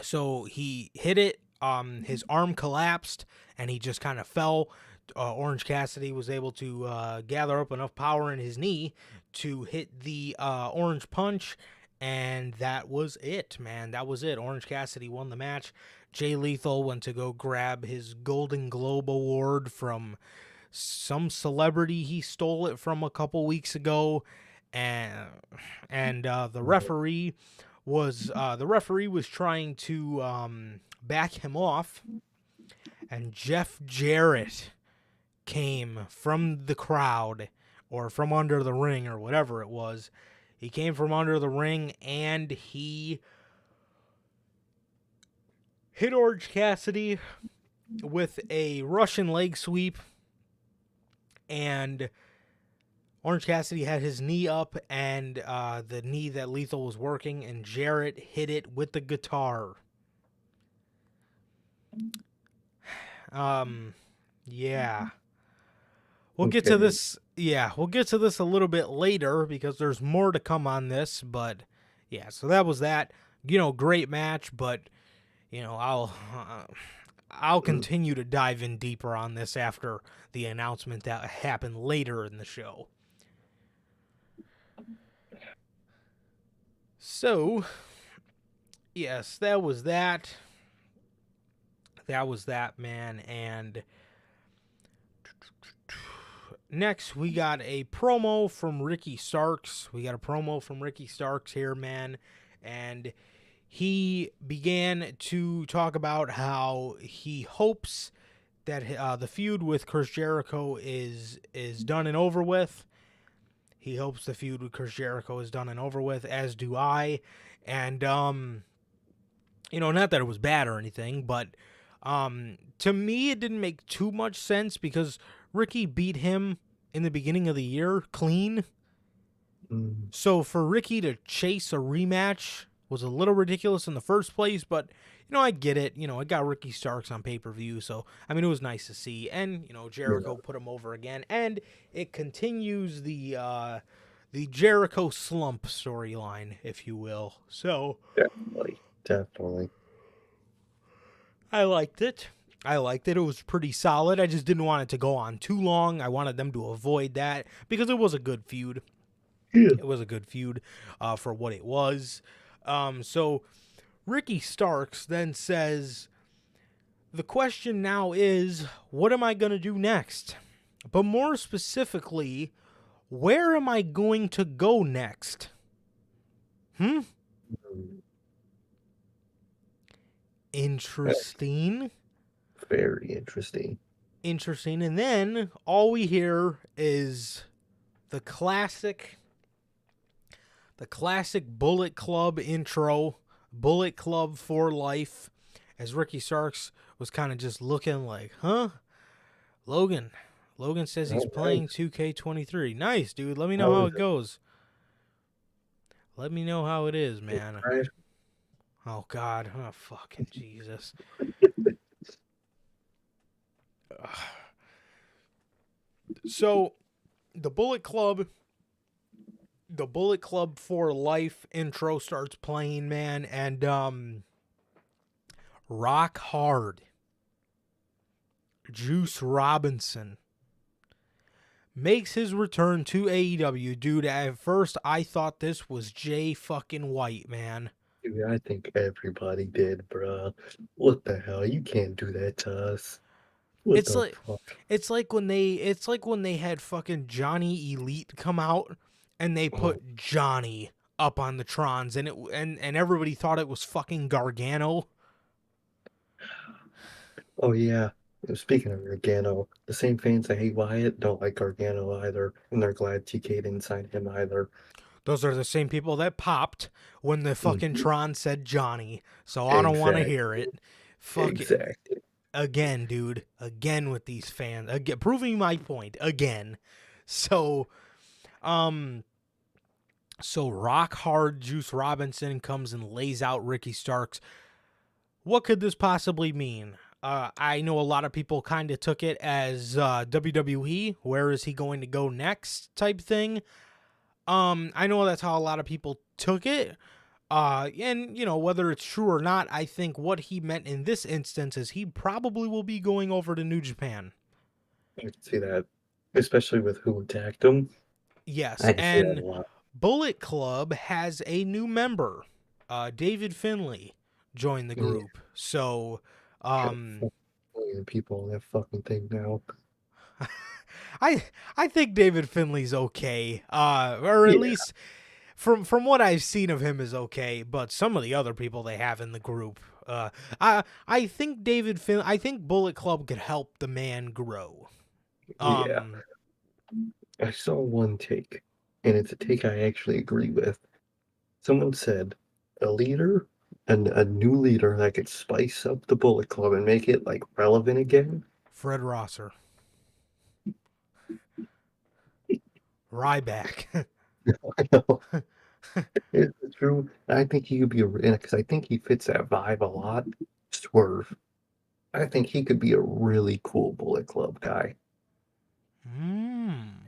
So he hit it. His arm collapsed, and he just kind of fell. Orange Cassidy was able to gather up enough power in his knee to hit the Orange Punch, and that was it, man. That was it. Orange Cassidy won the match. Jay Lethal went to go grab his Golden Globe Award from some celebrity he stole it from a couple weeks ago, and the referee was trying to back him off, and Jeff Jarrett came from the crowd or from under the ring or whatever it was. He came from under the ring and he hit Orange Cassidy with a Russian leg sweep, and Orange Cassidy had his knee up and the knee that Lethal was working, and Jarrett hit it with the guitar. Yeah. We'll get to this. Yeah, we'll get to this a little bit later because there's more to come on this. But yeah, so that was that. Great match. But I'll continue to dive in deeper on this after the announcement that happened later in the show. So, yes, that was that. That was that, man. And next, we got a promo from Ricky Starks. Here, man. And he began to talk about how he hopes that the feud with Chris Jericho is done and over with. He hopes the feud with Chris Jericho is done and over with, as do I. And, not that it was bad or anything, but to me, it didn't make too much sense because Ricky beat him in the beginning of the year clean. So for Ricky to chase a rematch was a little ridiculous in the first place, but I get it. It got Ricky Starks on pay-per-view, so I mean it was nice to see. And Jericho put him over again, and it continues the Jericho slump storyline, if you will. So definitely. I liked it. It was pretty solid. I just didn't want it to go on too long. I wanted them to avoid that because it was a good feud. Yeah. It was a good feud for what it was. So Ricky Starks then says, the question now is, what am I going to do next? But more specifically, where am I going to go next? Interesting. Very interesting. And then all we hear is the classic Bullet Club intro, Bullet Club for life, as Ricky Starks was kind of just looking like, huh? Logan says he's playing 2K23. Nice, dude. Let me know how it goes. Let me know how it is, man. Oh, God. Oh, fucking Jesus. So, the Bullet Club for life intro starts playing, man, and Rock Hard Juice Robinson makes his return to AEW. Dude, at first I thought this was Jay fucking White, man. Dude, I think everybody did, bruh. What the hell? You can't do that to us. It's like when they had fucking Johnny Elite come out and they put Johnny up on the Trons and everybody thought it was fucking Gargano. Oh yeah. Speaking of Gargano, the same fans that hate Wyatt don't like Gargano either, and they're glad TK didn't sign him either. Those are the same people that popped when the fucking Tron said Johnny, so I don't want to hear it. Fuck it. Again, dude. Again with these fans. Again, proving my point. Again. So Rock Hard Juice Robinson comes and lays out Ricky Starks. What could this possibly mean? I know a lot of people kind of took it as WWE, where is he going to go next type thing. I know that's how a lot of people took it. And, whether it's true or not, I think what he meant in this instance is he probably will be going over to New Japan. I can see that, especially with who attacked him. Yes, and Bullet Club has a new member. David Finlay joined the group. Yeah. So, people on that fucking thing now. I think David Finlay's okay. Or at least from what I've seen of him is okay, but some of the other people they have in the group, I think I think Bullet Club could help the man grow. I saw one take, and it's a take I actually agree with. Someone said a leader and a new leader that could spice up the Bullet Club and make it like relevant again. Fred Rosser. Ryback. I know. It's true. I think he could be because I think he fits that vibe a lot. Swerve. I think he could be a really cool Bullet Club guy.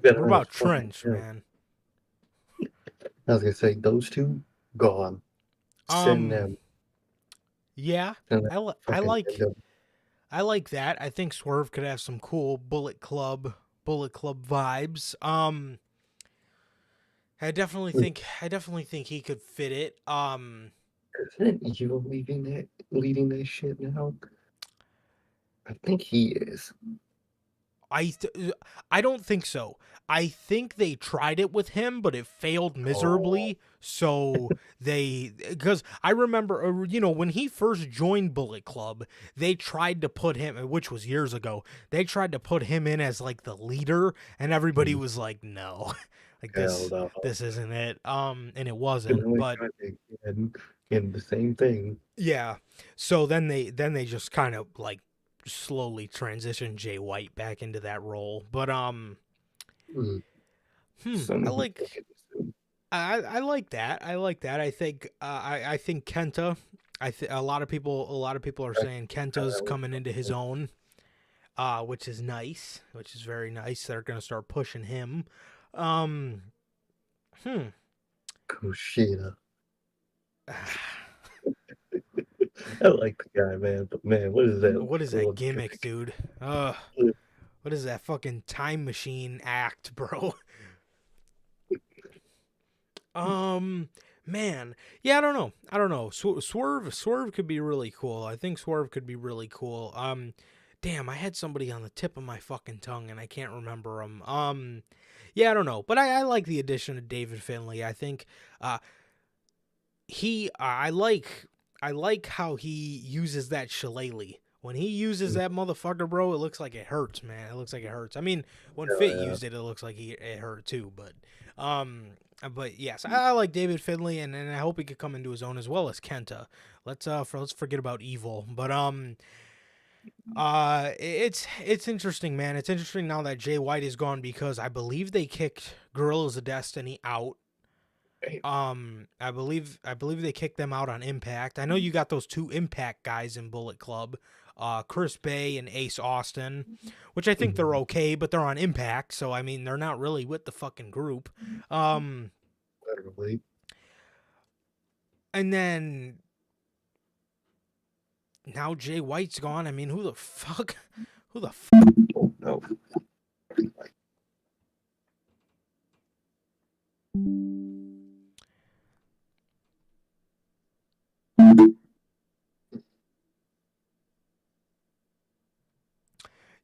What about Trench, man? I was gonna say those two gone. Send them. Yeah, I like that. I think Swerve could have some cool Bullet Club vibes. I definitely think he could fit it. Isn't you leading that shit now? I think he is. I don't think so. I think they tried it with him, but it failed miserably. So because I remember, when he first joined Bullet Club, they tried to put him, which was years ago, they tried to put him in as like the leader, and everybody was like, no, like this isn't it. And it wasn't, but in the same thing. Yeah. So then they just kind of like slowly transition Jay White back into that role, but I I like that. I like that. I think I think Kenta. A lot of people are saying Kenta's coming into his own, which is nice, which is very nice. They're gonna start pushing him. Um, hmm. Kushida. I like the guy, man, but man, what is that? What is that gimmick, dude? What is that fucking time machine act, bro? Man, yeah, I don't know. Swerve could be really cool. I think Swerve could be really cool. Damn, I had somebody on the tip of my fucking tongue and I can't remember him. Yeah, I don't know, but I like the addition of David Finlay. I think, I like how he uses that shillelagh. When he uses that motherfucker, bro, it looks like it hurts, man. It looks like it hurts. I mean, when Fit used it, it looks like it hurt too. But yes, I like David Finlay, and I hope he could come into his own as well as Kenta. Let's forget about Evil. But it's interesting, man. It's interesting now that Jay White is gone because I believe they kicked Guerrillas of Destiny out. I believe they kicked them out on Impact. I know you got those two Impact guys in Bullet Club, Chris Bay and Ace Austin, which I think they're okay, but they're on Impact, so I mean they're not really with the fucking group. Literally. And then now Jay White's gone. I mean, who the fuck? Oh no.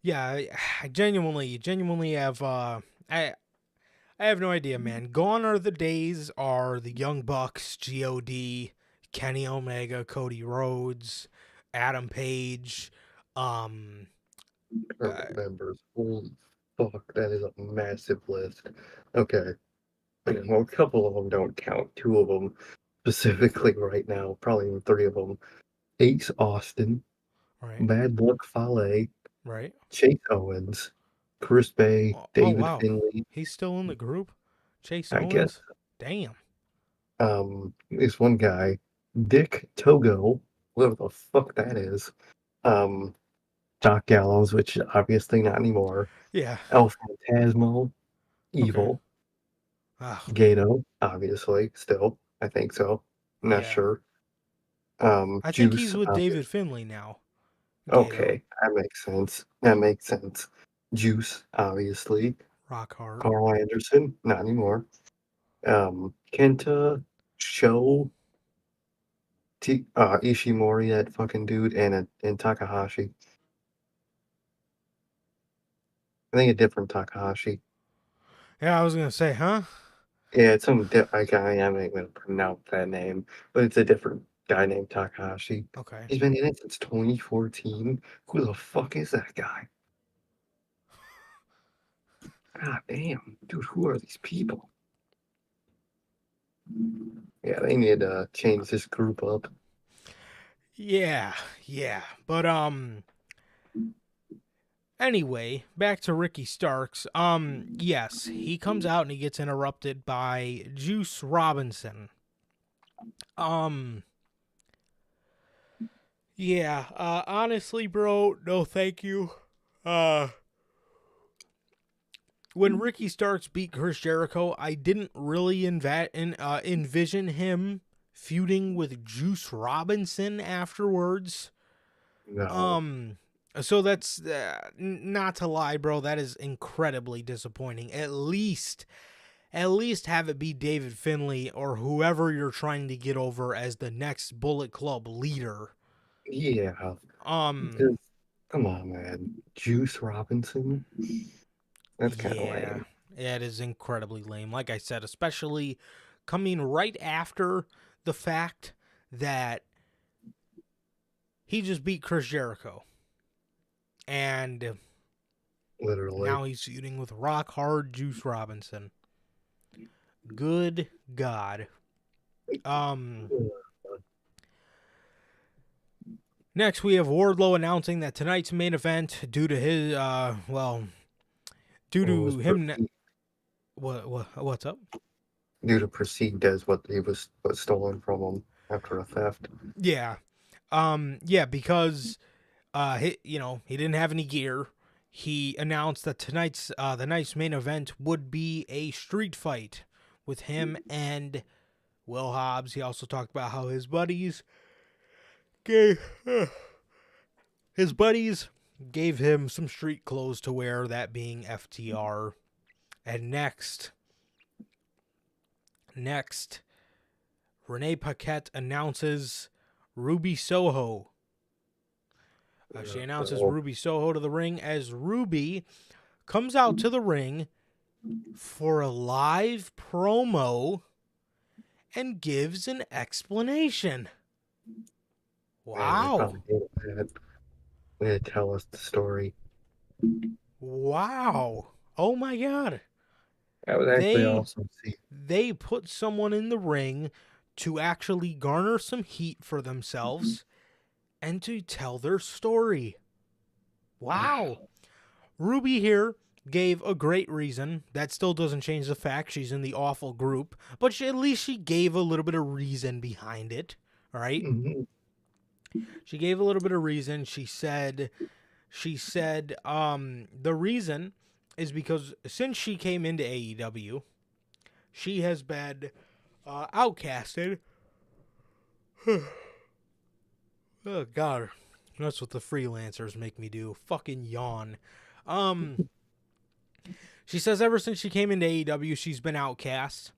Yeah, I genuinely have I have no idea, man. Gone are the days are the Young Bucks, God, Kenny Omega, Cody Rhodes, Adam Page, members. Holy fuck, that is a massive list. Okay. Well, a couple of them don't count. Two of them specifically right now, probably even three of them. Ace Austin, right, Bad Luck Fale, right. Chase Owens, Chris Bay, Oh David wow, Finlay. he's still in the group. Chase I guess. Owens, damn. This one guy, Dick Togo, whatever the fuck that is. Doc Gallows, which obviously not anymore. Yeah. El Phantasmo, Okay. Evil, Ah, Gato, obviously, still. I think so. I'm not yeah. sure. I think he's Juice, with David Finlay now. Gato, okay, that makes sense. That makes sense. Juice, obviously. Rock Hard. Carl Anderson, not anymore. Kenta, Sho, Ishimori, that fucking dude, and Takahashi. I think a different Takahashi. Yeah, I was gonna say, huh? Yeah, it's some I am not gonna pronounce that name, but it's a different guy named Takahashi. Okay. He's been in it since 2014. Who the fuck is that guy? God damn, dude, who are these people? Yeah, they need to change this group up. Yeah, yeah. But anyway, back to Ricky Starks. Yes, he comes out and he gets interrupted by Juice Robinson. Yeah, honestly, bro, no thank you. When Ricky Starks beat Chris Jericho, I didn't really envision him feuding with Juice Robinson afterwards. No. So that's not to lie, bro. That is incredibly disappointing. At least have it be David Finlay or whoever you're trying to get over as the next Bullet Club leader. Yeah. Come on, man. Juice Robinson? That's kind of lame. Yeah, it is incredibly lame. Like I said, especially coming right after the fact that he just beat Chris Jericho. And Literally. now he's feuding with Rock Hard Juice Robinson. Good God. Next we have Wardlow announcing that tonight's main event, due to his what's up? due to perceived as what was stolen from him after a theft. Yeah. Yeah, because he didn't have any gear. He announced that the night's main event would be a street fight with him and Will Hobbs. He also talked about how his buddies gave him some street clothes to wear, that being FTR. And next, Renee Paquette announces Ruby Soho. She announces Ruby Soho to the ring as Ruby comes out to the ring for a live promo and gives an explanation. Wow. Way to tell us the story. Wow. Oh my God. That was actually awesome. They put someone in the ring to actually garner some heat for themselves and to tell their story. Wow. Ruby here gave a great reason. That still doesn't change the fact she's in the awful group, but at least she gave a little bit of reason behind it. All right? Mm-hmm. She gave a little bit of reason. She said the reason is because since she came into AEW, she has been outcasted. Oh, God. That's what the freelancers make me do. Fucking yawn. She says ever since she came into AEW, she's been outcast.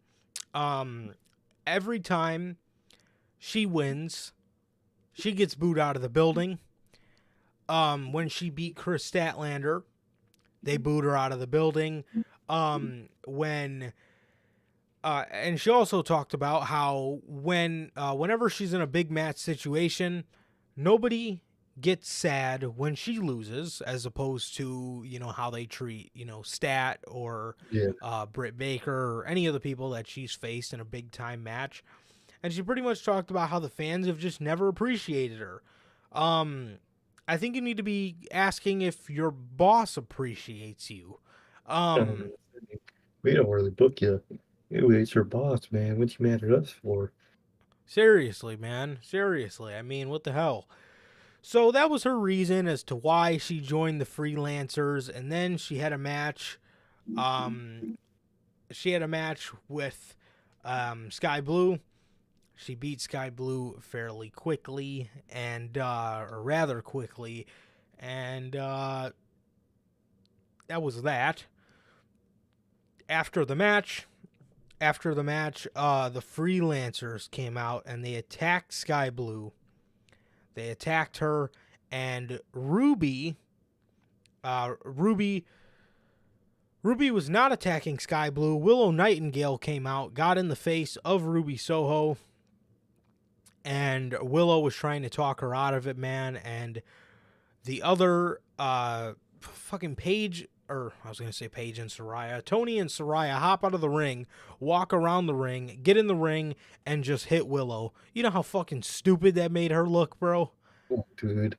Every time she wins, she gets booed out of the building. When she beat Chris Statlander, they booed her out of the building. And she also talked about how whenever she's in a big match situation, nobody gets sad when she loses, as opposed to, how they treat, Stat or Britt Baker or any of the people that she's faced in a big time match. And she pretty much talked about how the fans have just never appreciated her. I think you need to be asking if your boss appreciates you. We don't really book you. It's your boss, man. What you mad at us for? Seriously, man. Seriously. I mean, what the hell? So that was her reason as to why she joined the freelancers. And then she had a match. She had a match with Sky Blue. She beat Sky Blue fairly quickly, or rather quickly, and that was that. After the match, the freelancers came out and they attacked Sky Blue. They attacked her, and Ruby was not attacking Sky Blue. Willow Nightingale came out, got in the face of Ruby Soho, and Willow was trying to talk her out of it, man. And the other fucking Paige, or I was going to say Paige and Saraya, Tony and Saraya hop out of the ring, walk around the ring, get in the ring, and just hit Willow. You know how fucking stupid that made her look, bro? Oh, dude.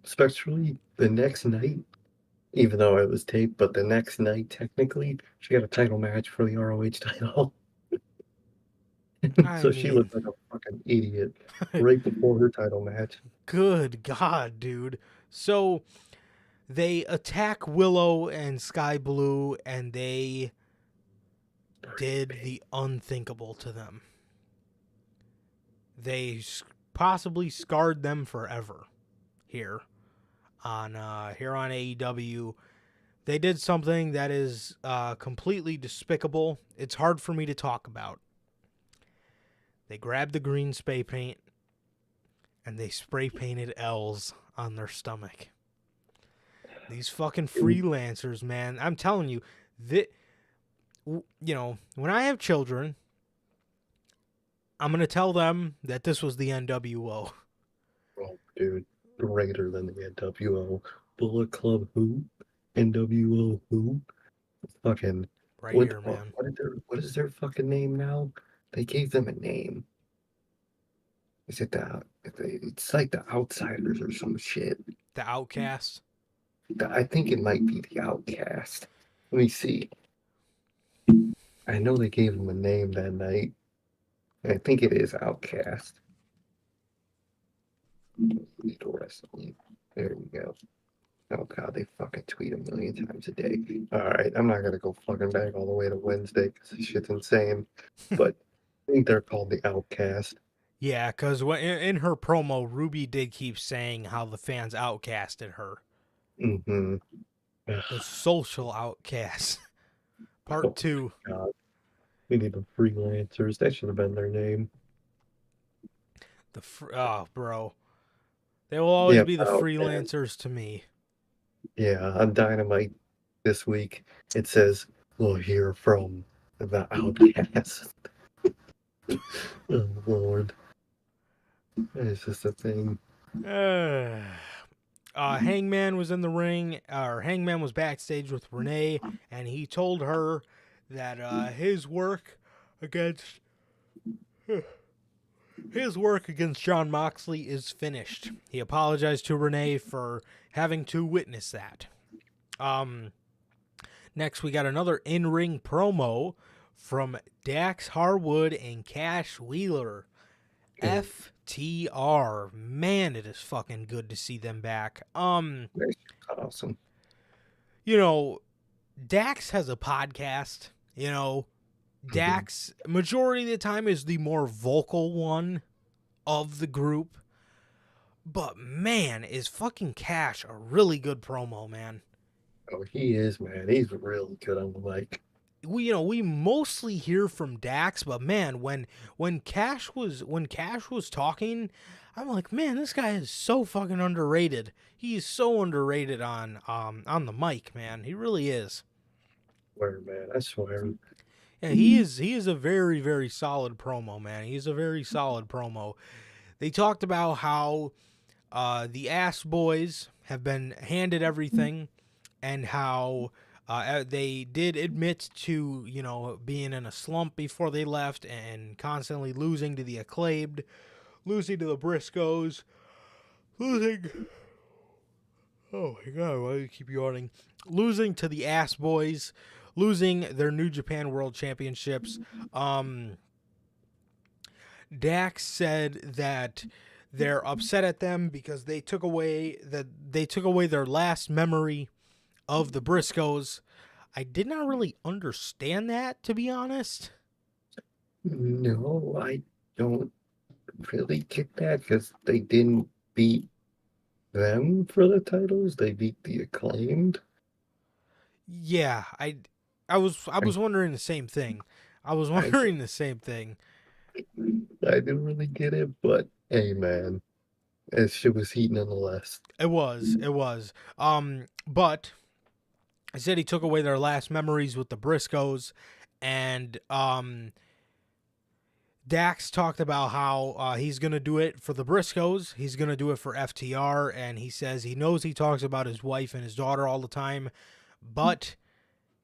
Especially the next night, even though it was taped, but the next night, technically, she got a title match for the ROH title. She looked like a fucking idiot right before her title match. Good God, dude. So they attack Willow and Sky Blue, and they did the unthinkable to them. They possibly scarred them forever here on AEW. They did something that is completely despicable. It's hard for me to talk about. They grabbed the green spray paint and they spray painted L's on their stomach. These fucking freelancers, man. I'm telling you, when I have children, I'm going to tell them that this was the NWO. Oh, dude. Greater than the NWO. Bullet Club who? NWO who? Fucking. Right here, man. What is their fucking name now? They gave them a name. Is it it's like the Outsiders or some shit. The Outcasts? I think it might be the Outcast. Let me see. I know they gave him a name that night. I think it is Outcast. Lead Wrestling. There we go. Oh god, they fucking tweet a million times a day. Alright, I'm not gonna go fucking back all the way to Wednesday because this shit's insane. But I think they're called the Outcast. Yeah, because in her promo, Ruby did keep saying how the fans outcasted her. Mm-hmm. The social outcast. Part Oh 2. god. We need the freelancers. That should have been their name. Oh, bro. They will always Yeah, be the oh, man. freelancers to me. Yeah, on Dynamite this week, it says, we'll hear from the Outcast. Oh, Lord. It's just a thing. Hangman was in the ring, or Hangman was backstage with Renee, and he told her that his work against Jon Moxley is finished. He apologized to Renee for having to witness that. Next, we got another in-ring promo from Dax Harwood and Cash Wheeler. FTR. Man, it is fucking good to see them back. That's awesome. You know, Dax has a podcast. You know, Dax, majority of the time, is the more vocal one of the group. But man, is fucking Cash a really good promo, man. Oh, he is, man. He's really good on the mic. We mostly hear from Dax, but man, when Cash was talking, I'm like, man, this guy is so fucking underrated. He is so underrated on the mic, man. He really is. Swear, man. I swear. Yeah, he is a very, very solid promo, man. He's a very solid promo. They talked about how the Ass Boys have been handed everything, and how they did admit to, being in a slump before they left and constantly losing to the Acclaimed, losing to the Briscoes, losing... Oh my god, why do you keep yawning? Losing to the Ass Boys, losing their New Japan World Championships. Dax said that they're upset at them because they took away their last memory of the Briscoes. I did not really understand that, to be honest. No, I don't really get that because they didn't beat them for the titles. They beat the Acclaimed. Yeah, I was wondering the same thing. I didn't really get it, but hey, man, that shit was heat nonetheless. It was. But I said he took away their last memories with the Briscoes, and Dax talked about how he's going to do it for the Briscoes. He's going to do it for FTR, and he says he knows he talks about his wife and his daughter all the time, but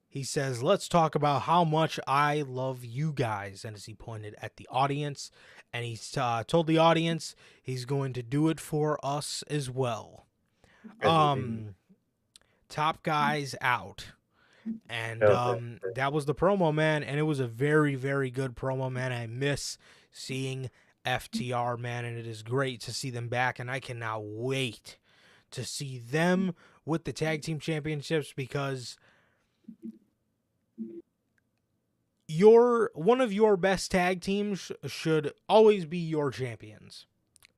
he says, let's talk about how much I love you guys. And as he pointed at the audience, and he told the audience he's going to do it for us as well. Top guys out. And that was the promo, man. And it was a very, very good promo, man. I miss seeing FTR, man. And it is great to see them back. And I cannot wait to see them with the tag team championships, because one of your best tag teams should always be your champions.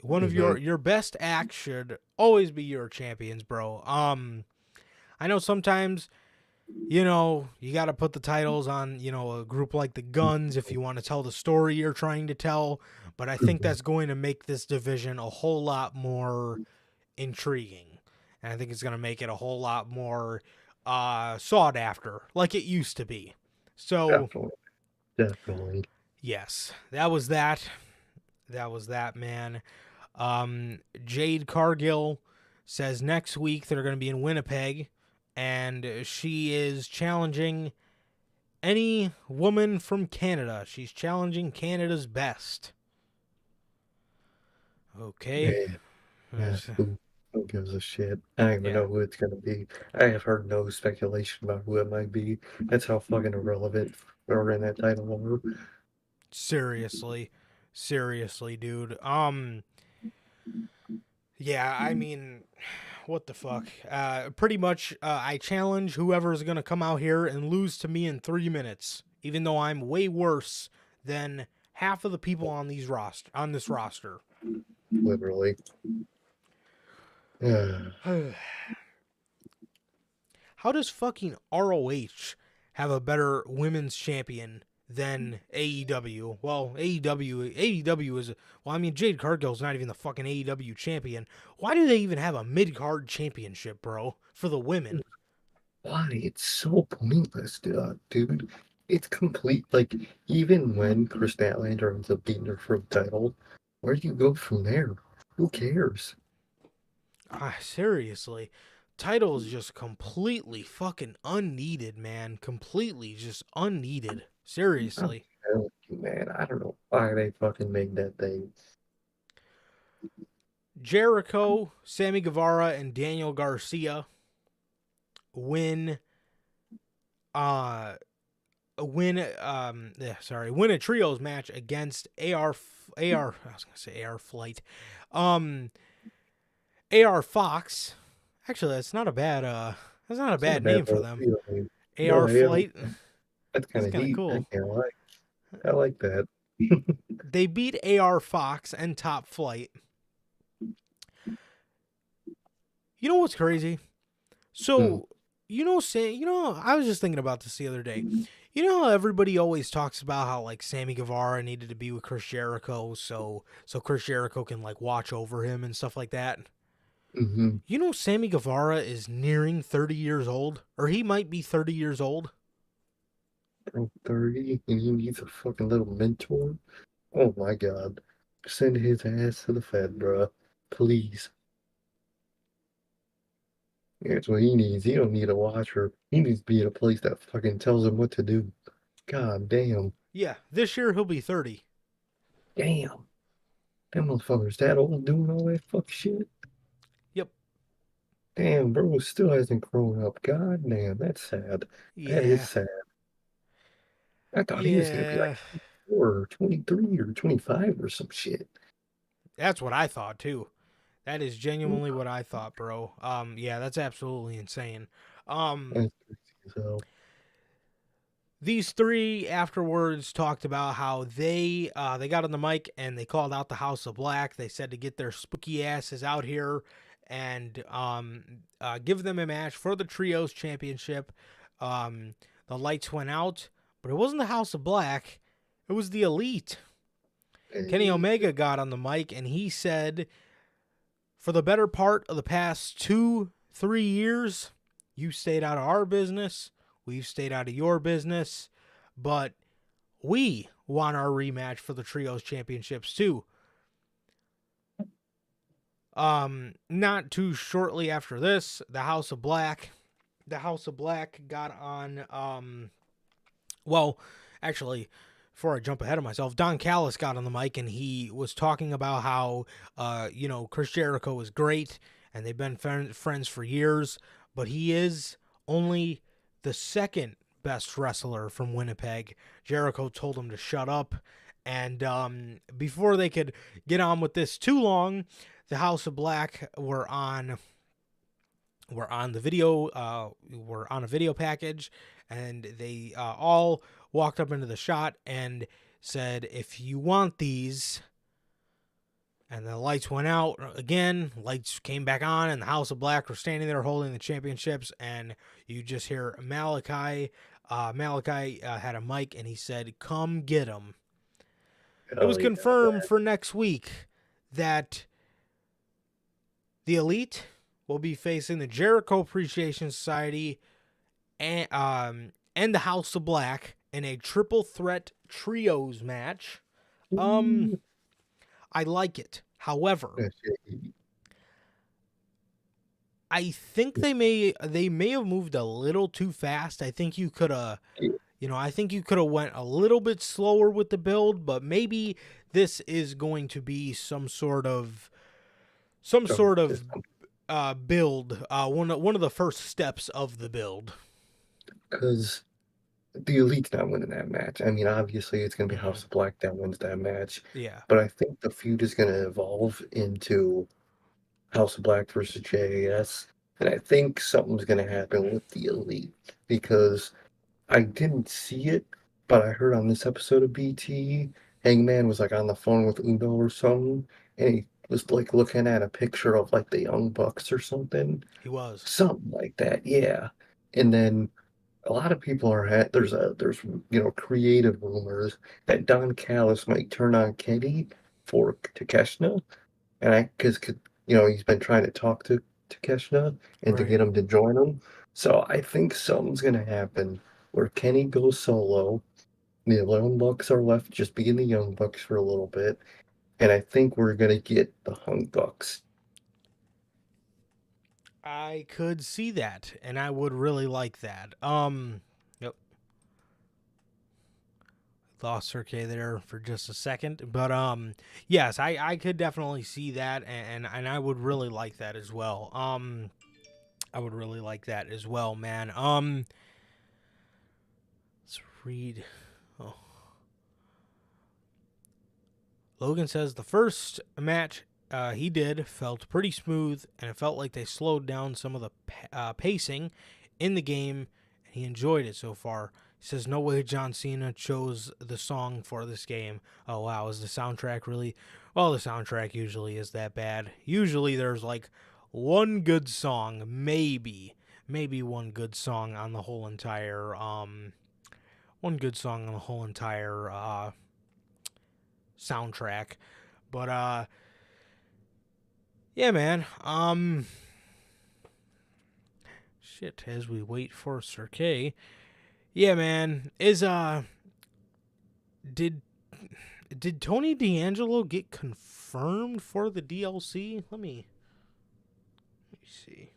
One of your best acts should always be your champions, bro. I know sometimes, you got to put the titles on, a group like the Guns if you want to tell the story you're trying to tell, but I think that's going to make this division a whole lot more intriguing. And I think it's going to make it a whole lot more sought after, like it used to be. So, Definitely. Yes, that was that, man. Jade Cargill says next week they're going to be in Winnipeg, and she is challenging any woman from Canada. She's challenging Canada's best. Okay. Yeah, Who gives a shit? I don't even know who it's gonna be. I have heard no speculation about who it might be. That's how fucking irrelevant whoever in that title were. Seriously. Seriously, dude. Yeah, I mean, what the fuck? Pretty much, I challenge whoever's gonna come out here and lose to me in 3 minutes, even though I'm way worse than half of the people on this roster. Literally. How does fucking ROH have a better women's champion than AEW? Well, AEW is, well, I mean, Jade Cargill's not even the fucking AEW champion. Why do they even have a mid-card championship, bro, for the women? Why? It's so pointless, dude. It's complete. Like, even when Chris Statlander ends up beating her for the title, where do you go from there? Who cares? Seriously. Title is just completely fucking unneeded, man. Completely just unneeded. Seriously. I'm telling you, man, I don't know why they fucking made that thing. Jericho, Sammy Guevara, and Daniel Garcia win a trios match against AR Flight. AR Fox. Actually, that's not a bad name for them. AR Flight. That's kind of neat. Cool. I like that. They beat AR Fox and Top Flight. You know what's crazy? So, I was just thinking about this the other day. You know how everybody always talks about how, like, Sammy Guevara needed to be with Chris Jericho so Chris Jericho can, like, watch over him and stuff like that? Mm-hmm. You know Sammy Guevara is nearing 30 years old? Or he might be 30 years old? Bro, 30, and he needs a fucking little mentor? Oh my god. Send his ass to the Fed, bro. Please. That's what he needs. He don't need a watcher. He needs to be at a place that fucking tells him what to do. God damn. Yeah, this year he'll be 30. Damn. That motherfucker's that old doing all that fuck shit. Yep. Damn, bro still hasn't grown up. God damn, that's sad. Yeah. That is sad. I thought he was gonna be like 24 or 23 or 25 or some shit. That's what I thought too. That is genuinely what I thought, bro. Yeah, that's absolutely insane. These three afterwards talked about how they got on the mic and they called out the House of Black. They said to get their spooky asses out here and give them a match for the Trios Championship. The lights went out, but it wasn't the House of Black. It was the Elite. Kenny Omega got on the mic and he said, for the better part of the past 2-3 years, you stayed out of our business. We've stayed out of your business. But we want our rematch for the Trios Championships too. Not too shortly after this, the House of Black got on, before I jump ahead of myself, Don Callis got on the mic and he was talking about how, Chris Jericho is great and they've been friends for years, but he is only the second best wrestler from Winnipeg. Jericho told him to shut up. And before they could get on with this too long, the House of Black were on the video, were on a video package, and they all walked up into the shot and said, if you want these, and the lights went out again, lights came back on, and the House of Black were standing there holding the championships, and you just hear Malachi. Malachi had a mic, and he said, come get them. It was confirmed for next week that the Elite will be facing the Jericho Appreciation Society and the House of Black in a triple threat trios match. I like it. However, I think they may have moved a little too fast. I think you could have went a little bit slower with the build, but maybe this is going to be some sort of build, one of the first steps of the build. Because the Elite's not winning that match. I mean, obviously, it's going to be Mhm. House of Black that wins that match. Yeah. But I think the feud is going to evolve into House of Black versus JAS. And I think something's going to happen with the Elite because I didn't see it, but I heard on this episode of BT, Hangman was like on the phone with Uno or something, and he was like looking at a picture of like the Young Bucks or something. He was. Something like that, yeah. And then a lot of people are there's creative rumors that Don Callis might turn on Kenny for Takeshita, and because he's been trying to talk to Takeshita and to Right. get him to join him. So I think something's gonna happen where Kenny goes solo. The Young Bucks are left just being the Young Bucks for a little bit, and I think we're gonna get the Hung Bucks. I could see that, and I would really like that. Yep. Lost Sir K there for just a second, but yes, I could definitely see that, and I would really like that as well. I would really like that as well, man. Let's read. Oh. Logan says the first match he did felt pretty smooth, and it felt like they slowed down some of the pacing in the game, and he enjoyed it so far. He says, no way John Cena chose the song for this game. Oh, wow. Is the soundtrack really? Well, the soundtrack usually is that bad. Usually there's like one good song, maybe one good song on the whole entire, soundtrack. But, yeah, man. Shit, as we wait for Sir K. Yeah, man. Did Tony D'Angelo get confirmed for the DLC? Let me see.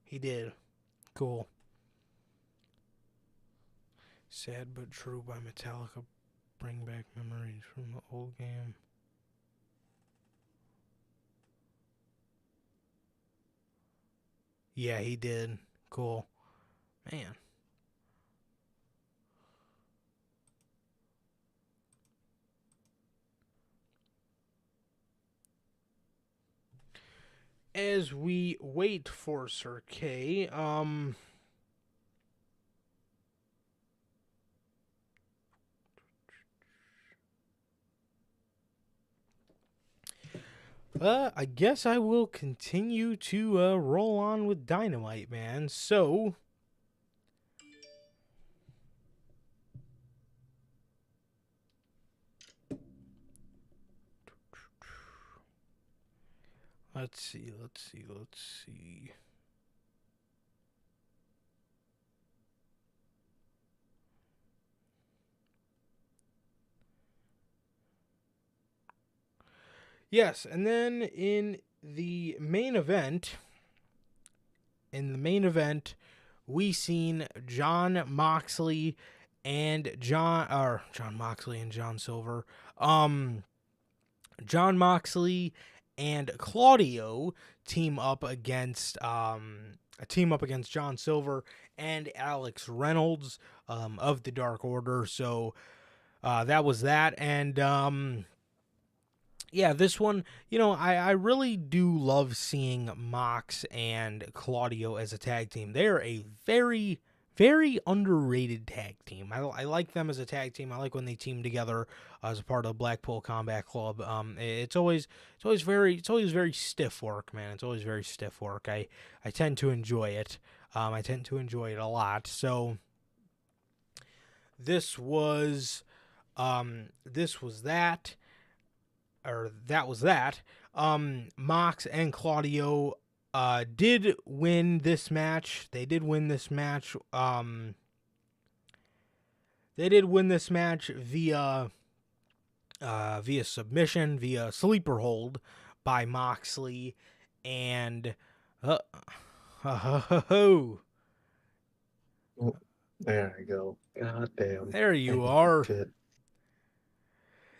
He did. Cool. Sad but True by Metallica. Bring back memories from the old game. Yeah, he did. Cool. Man. As we wait for Sir K, I guess I will continue to roll on with Dynamite, man. So, let's see. Yes, and then in the main event, we seen John Moxley and John Silver. John Moxley and Claudio team up against John Silver and Alex Reynolds of the Dark Order. So that was that, and yeah, this one, I really do love seeing Mox and Claudio as a tag team. They're a very, very underrated tag team. I like them as a tag team. I like when they team together as a part of Blackpool Combat Club. It's always very stiff work, man. It's always very stiff work. I tend to enjoy it. I tend to enjoy it a lot. So this was that. Mox and Claudio did win this match. They did win this match. They did win this match via submission, via sleeper hold by Moxley, and Oh, there I go. God damn. there you I are. shit.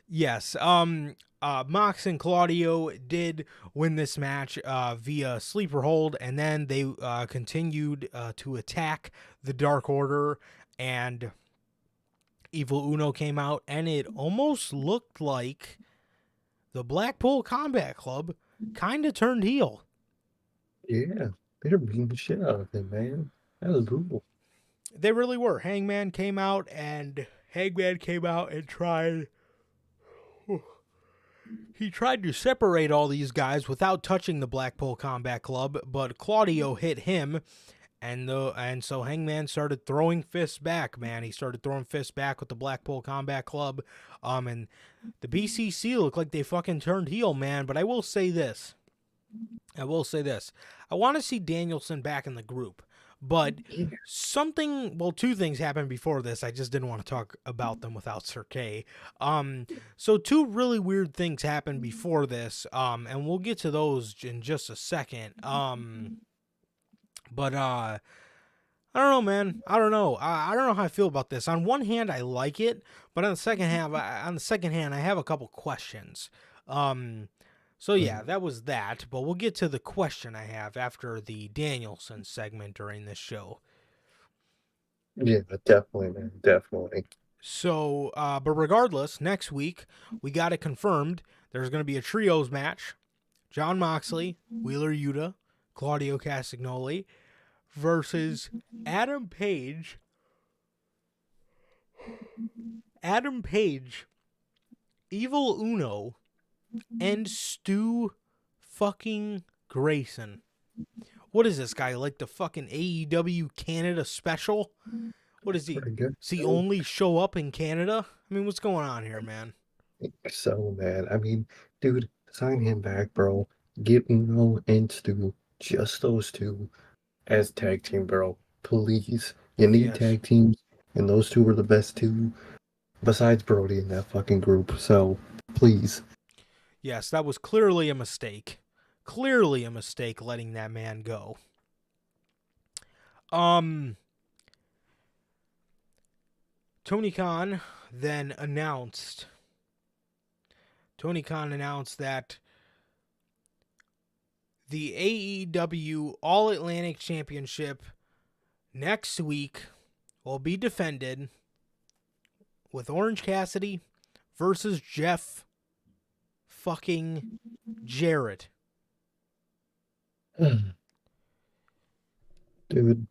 Yes. Mox and Claudio did win this match via sleeper hold, and then they continued to attack the Dark Order, and Evil Uno came out, and it almost looked like the Blackpool Combat Club kind of turned heel. Yeah, they're beating the shit out of him, man. That was brutal. They really were. Hangman came out and tried. He tried to separate all these guys without touching the Blackpool Combat Club, but Claudio hit him, and so Hangman started throwing fists back, man. He started throwing fists back with the Blackpool Combat Club, and the BCC looked like they fucking turned heel, man. But I will say this. I want to see Danielson back in the group. But two things happened before this. I just didn't want to talk about them without Sir K. So two really weird things happened before this, and we'll get to those in just a second. But I don't know, man. I don't know how I feel about this. On one hand, I like it, but on the second hand, I have a couple questions. So yeah, that was that, but we'll get to the question I have after the Danielson segment during this show. Yeah, definitely, man, definitely. So, but regardless, next week, we got it confirmed. There's going to be a trios match. Jon Moxley, Wheeler Yuta, Claudio Castagnoli versus Adam Page, Evil Uno, and Stu fucking Grayson. What is this guy, like the fucking AEW Canada special? What is he? Does he only show up in Canada? I mean, what's going on here, man? So, man, I mean, dude, sign him back, bro. Get Uno and Stu, just those two, as tag team, bro. Please. You need tag teams, and those two are the best two, besides Brody in that fucking group. So, please. Yes, that was clearly a mistake. Clearly a mistake letting that man go. Tony Khan then announced that the AEW All Atlantic Championship next week will be defended with Orange Cassidy versus Jeff fucking Jarrett. Dude,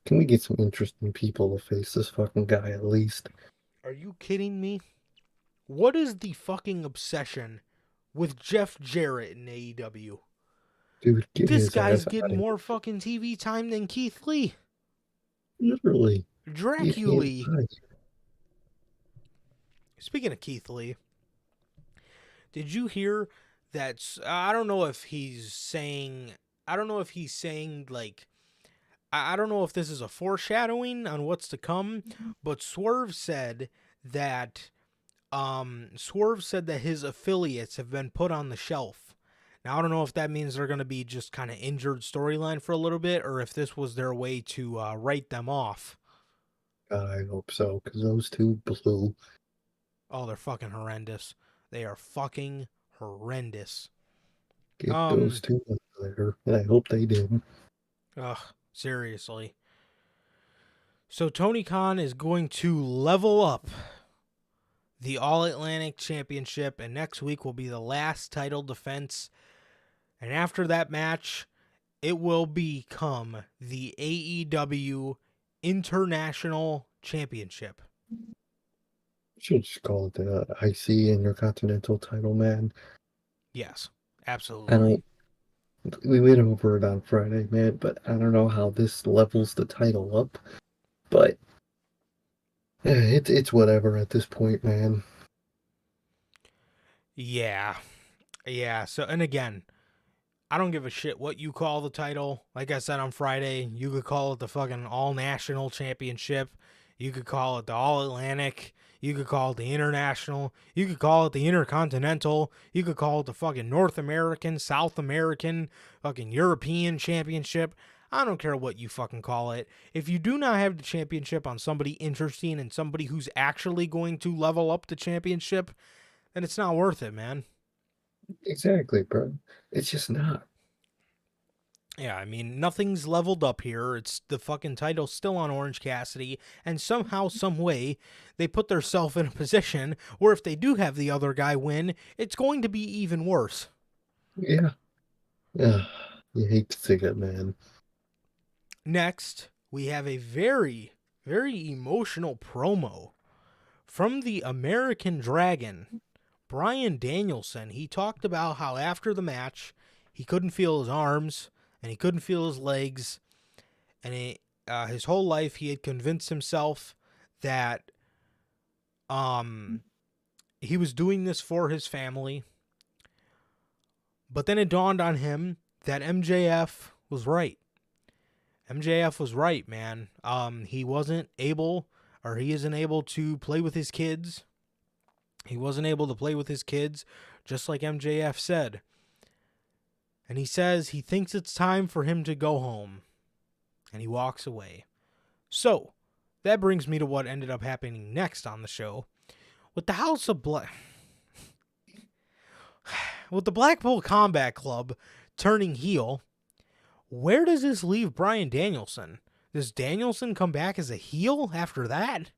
can we get some interesting people to face this fucking guy at least? Are you kidding me? What is the fucking obsession with Jeff Jarrett in AEW? Dude, this guy's getting more fucking TV time than Keith Lee. Literally. Dracula. Speaking of Keith Lee, did you hear that? I don't know if he's saying like, I don't know if this is a foreshadowing on what's to come, but Swerve said that his affiliates have been put on the shelf. Now, I don't know if that means they're going to be just kind of injured storyline for a little bit, or if this was their way to write them off. I hope so, because those two blew. Oh, they're fucking horrendous. They are fucking horrendous. Get those two out there, and I hope they did. Ugh, seriously. So Tony Khan is going to level up the All Atlantic Championship, and next week will be the last title defense. And after that match, it will become the AEW International Championship. Should just call it the IC Intercontinental title, man. Yes, absolutely. We went over it on Friday, man, but I don't know how this levels the title up. But it's whatever at this point, man. Yeah. So, and again, I don't give a shit what you call the title. Like I said on Friday, you could call it the fucking All-National Championship. You could call it the All-Atlantic. You could call it the International. You could call it the Intercontinental. You could call it the fucking North American, South American, fucking European Championship. I don't care what you fucking call it. If you do not have the championship on somebody interesting and somebody who's actually going to level up the championship, then it's not worth it, man. Exactly, bro. It's just not. Yeah, I mean, nothing's leveled up here. It's the fucking title still on Orange Cassidy, and somehow, some way, they put themselves in a position where if they do have the other guy win, it's going to be even worse. Yeah. Yeah. You hate to see that, man. Next, we have a very, very emotional promo from the American Dragon, Bryan Danielson. He talked about how after the match, he couldn't feel his arms and he couldn't feel his legs, and his whole life he had convinced himself that he was doing this for his family. But then it dawned on him that MJF was right. MJF was right, man. He wasn't able, or he isn't able to play with his kids. He wasn't able to play with his kids, just like MJF said. And he says he thinks it's time for him to go home. And he walks away. So, that brings me to what ended up happening next on the show. With the House of with the Blackpool Combat Club turning heel, where does this leave Bryan Danielson? Does Danielson come back as a heel after that?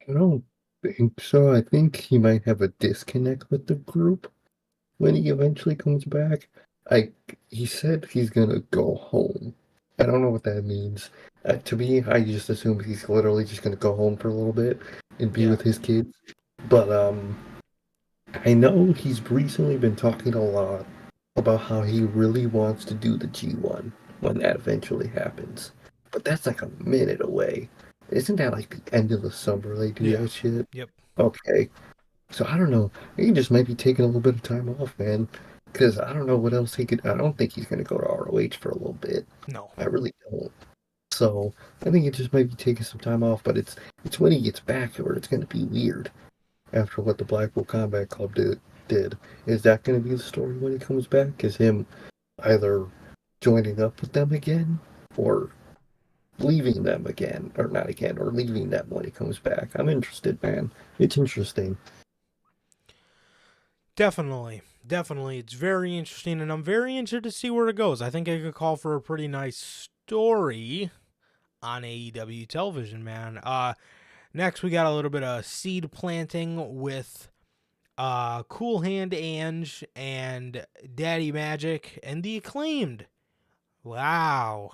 I don't think so. I think he might have a disconnect with the group when he eventually comes back. He said he's gonna go home. I don't know what that means. To me, I just assume he's literally just gonna go home for a little bit and be with his kids. But I know he's recently been talking a lot about how he really wants to do the G1 when that eventually happens. But that's like a minute away. Isn't that like the end of the summer they do that shit? Yep. Okay. So I don't know. He just might be taking a little bit of time off, man. Because I don't know what else he could. I don't think he's going to go to ROH for a little bit. No. I really don't. So I think he just might be taking some time off. But it's when he gets back where it's going to be weird. After what the Blackpool Combat Club did. Is that going to be the story when he comes back? Is him either joining up with them again or leaving them again, or not again, or leaving them when he comes back? I'm interested, man. It's interesting. Definitely. It's very interesting, and I'm very interested to see where it goes. I think it could call for a pretty nice story on AEW television, man. Next, we got a little bit of seed planting with Cool Hand Ange and Daddy Magic and the Acclaimed. Wow.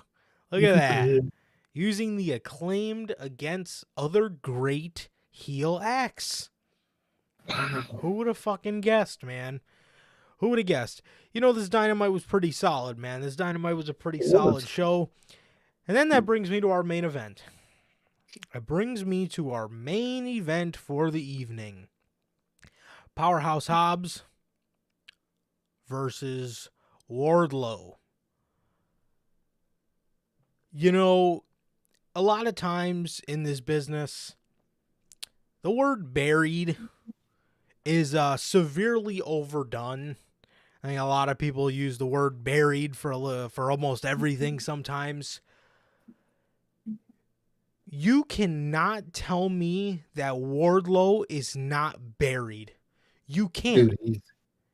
Look at that. Using the Acclaimed against other great heel acts. Wow. Who would have fucking guessed, man? Who would have guessed? You know, this Dynamite was pretty solid, man. This Dynamite was a pretty solid show. And then that brings me to our main event. It brings me to our main event for the evening. Powerhouse Hobbs versus Wardlow. You know, a lot of times in this business, the word buried is severely overdone. I think a lot of people use the word buried for almost everything sometimes. You cannot tell me that Wardlow is not buried. You can't. Dude,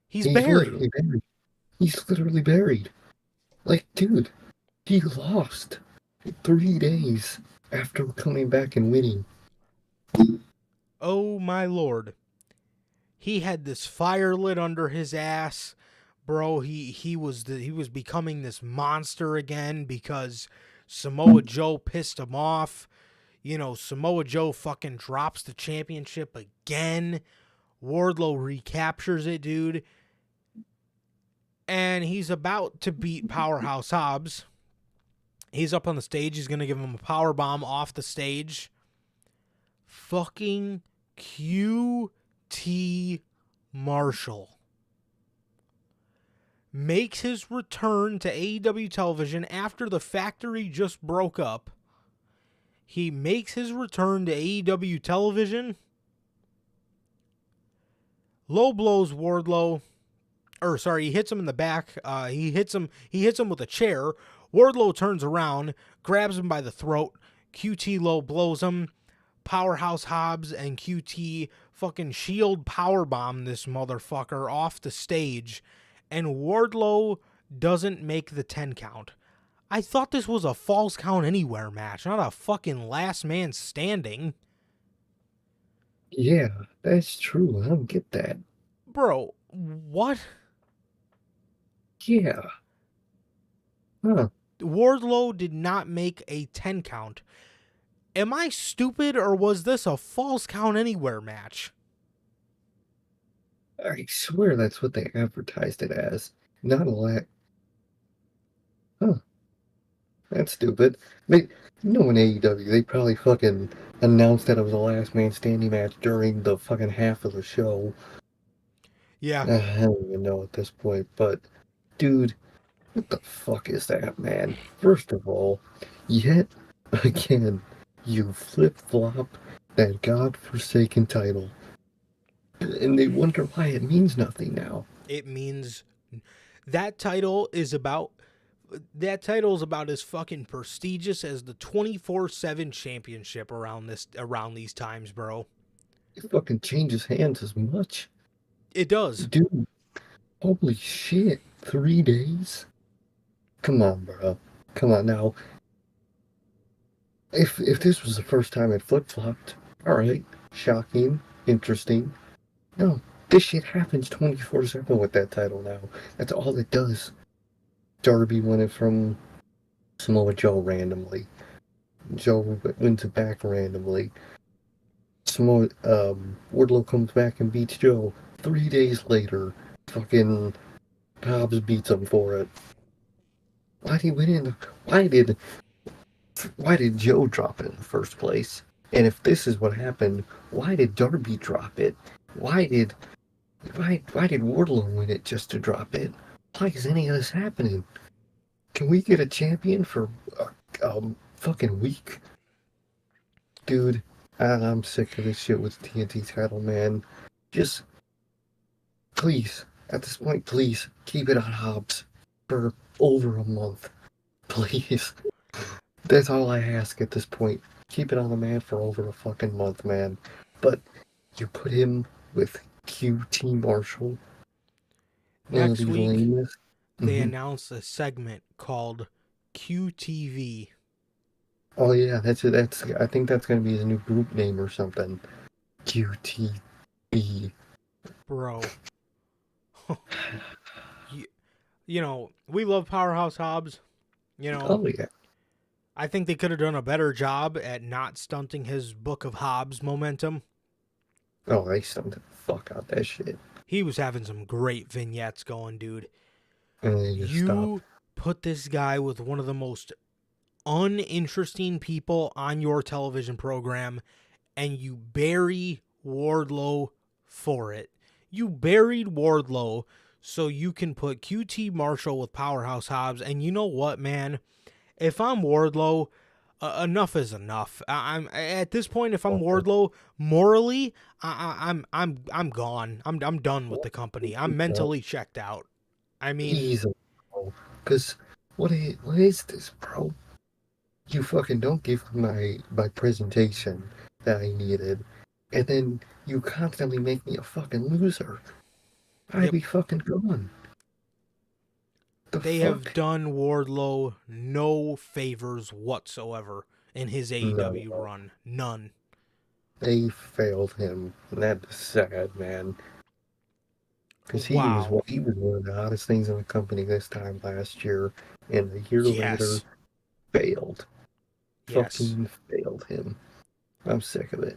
he's buried. Literally buried. He's literally buried. Like, dude, he lost 3 days after coming back and winning. Oh my lord. He had this fire lit under his ass. Bro, he was becoming this monster again because Samoa Joe pissed him off. You know, Samoa Joe fucking drops the championship again. Wardlow recaptures it, dude. And he's about to beat Powerhouse Hobbs. He's up on the stage. He's going to give him a power bomb off the stage. Fucking QT Marshall. makes his return to AEW television after the factory just broke up. He makes his return to AEW television. Low blows Wardlow. He hits him in the back. He hits him with a chair. Wardlow turns around, grabs him by the throat. QT low blows him. Powerhouse Hobbs and QT fucking shield powerbomb this motherfucker off the stage, and Wardlow doesn't make the 10 count. I thought this was a Falls Count Anywhere match, not a fucking last man standing. Yeah, that's true. I don't get that. Bro, what? Yeah. Huh. Wardlow did not make a 10 count. Am I stupid, or was this a Falls Count Anywhere match? I swear that's what they advertised it as. Not a lot. Huh. That's stupid. In AEW, they probably fucking announced that it was a last man standing match during the fucking half of the show. Yeah. I don't even know at this point, but dude, what the fuck is that, man? First of all, yet again, you flip-flop that godforsaken title. And they wonder why it means nothing now. It means that title is about as fucking prestigious as the 24/7 championship around these times, bro. It fucking changes hands as much. It does. Dude, holy shit, 3 days? Come on, bro. Come on now. If this was the first time it flip-flopped, alright, shocking, interesting. No, this shit happens 24/7 with that title now. That's all it does. Darby won it from Samoa Joe randomly. Joe wins it back randomly. Wardlow comes back and beats Joe. 3 days later, fucking Hobbs beats him for it. Why did he win why did Joe drop it in the first place? And if this is what happened, why did Darby drop it? Why did Wardlow win it just to drop it? Why is any of this happening? Can we get a champion for a fucking week? Dude, I'm sick of this shit with the TNT title, man. Just, please, at this point, please, keep it on Hobbs for over a month. Please. That's all I ask at this point. Keep it on the man for over a fucking month, man. But you put him with QT Marshall. Next week, they announced a segment called QTV. Oh yeah, that's it. I think that's gonna be his new group name or something. QTV. Bro. You know, we love Powerhouse Hobbs. You know. Oh yeah. I think they could have done a better job at not stunting his Book of Hobbs momentum. Oh, they stunted the fuck out that shit. He was having some great vignettes going, dude. And you put this guy with one of the most uninteresting people on your television program, and you bury Wardlow for it. You buried Wardlow so you can put QT Marshall with Powerhouse Hobbs, and you know what, man? If I'm Wardlow, enough is enough. I'm at this point. If I'm Wardlow, morally, I'm gone. I'm done with the company. I'm mentally checked out. I mean, because what is this, bro? You fucking don't give me my presentation that I needed, and then you constantly make me a fucking loser. I'd be fucking gone. They have done Wardlow no favors whatsoever in his AEW run. None. They failed him. And that's sad, man. Because he was one of the hottest things in the company this time last year, and a year later, failed. Fucking failed him. I'm sick of it.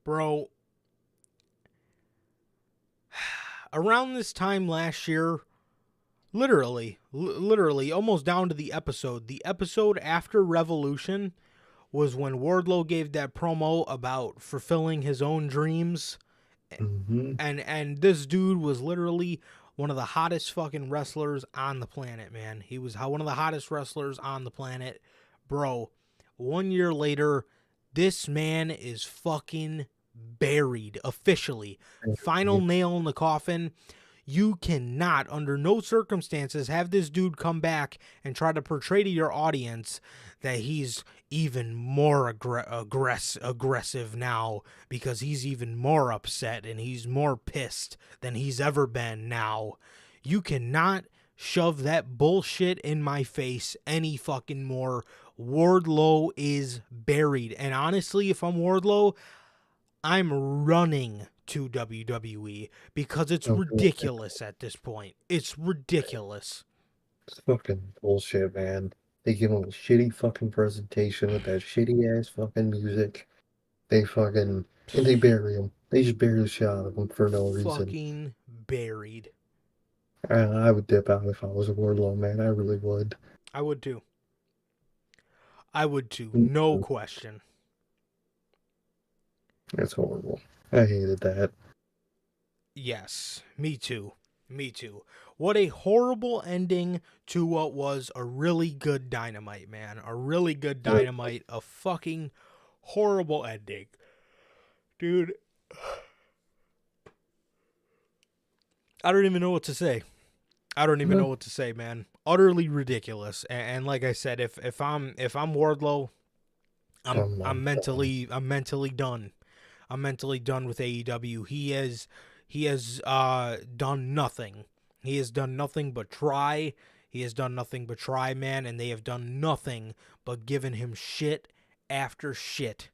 Bro, around this time last year, literally, almost down to the episode after Revolution was when Wardlow gave that promo about fulfilling his own dreams. Mm-hmm. And this dude was literally one of the hottest fucking wrestlers on the planet, man. He was one of the hottest wrestlers on the planet. Bro, 1 year later, this man is fucking buried officially. Final nail in the coffin. You cannot, under no circumstances, have this dude come back and try to portray to your audience that he's even more aggressive now because he's even more upset and he's more pissed than he's ever been now. You cannot shove that bullshit in my face any fucking more. Wardlow is buried. And honestly, if I'm Wardlow, I'm running to WWE because it's ridiculous at this point. It's ridiculous. It's fucking bullshit, man. They give him a shitty fucking presentation with that shitty ass fucking music. They fucking, and they bury him. They just bury the shit out of him for no reason. Fucking buried. I would dip out if I was a Wardlow, man. I really would. I would too. No question. That's horrible. I hated that. Yes, me too. What a horrible ending to what was a really good Dynamite, man. A really good Dynamite. A fucking horrible ending. Dude. I don't even know what to say. Man. Utterly ridiculous. And like I said, if I'm Wardlow, I'm mentally done. I'm mentally done with AEW. He has done nothing. He has done nothing but try. Man, and they have done nothing but given him shit after shit.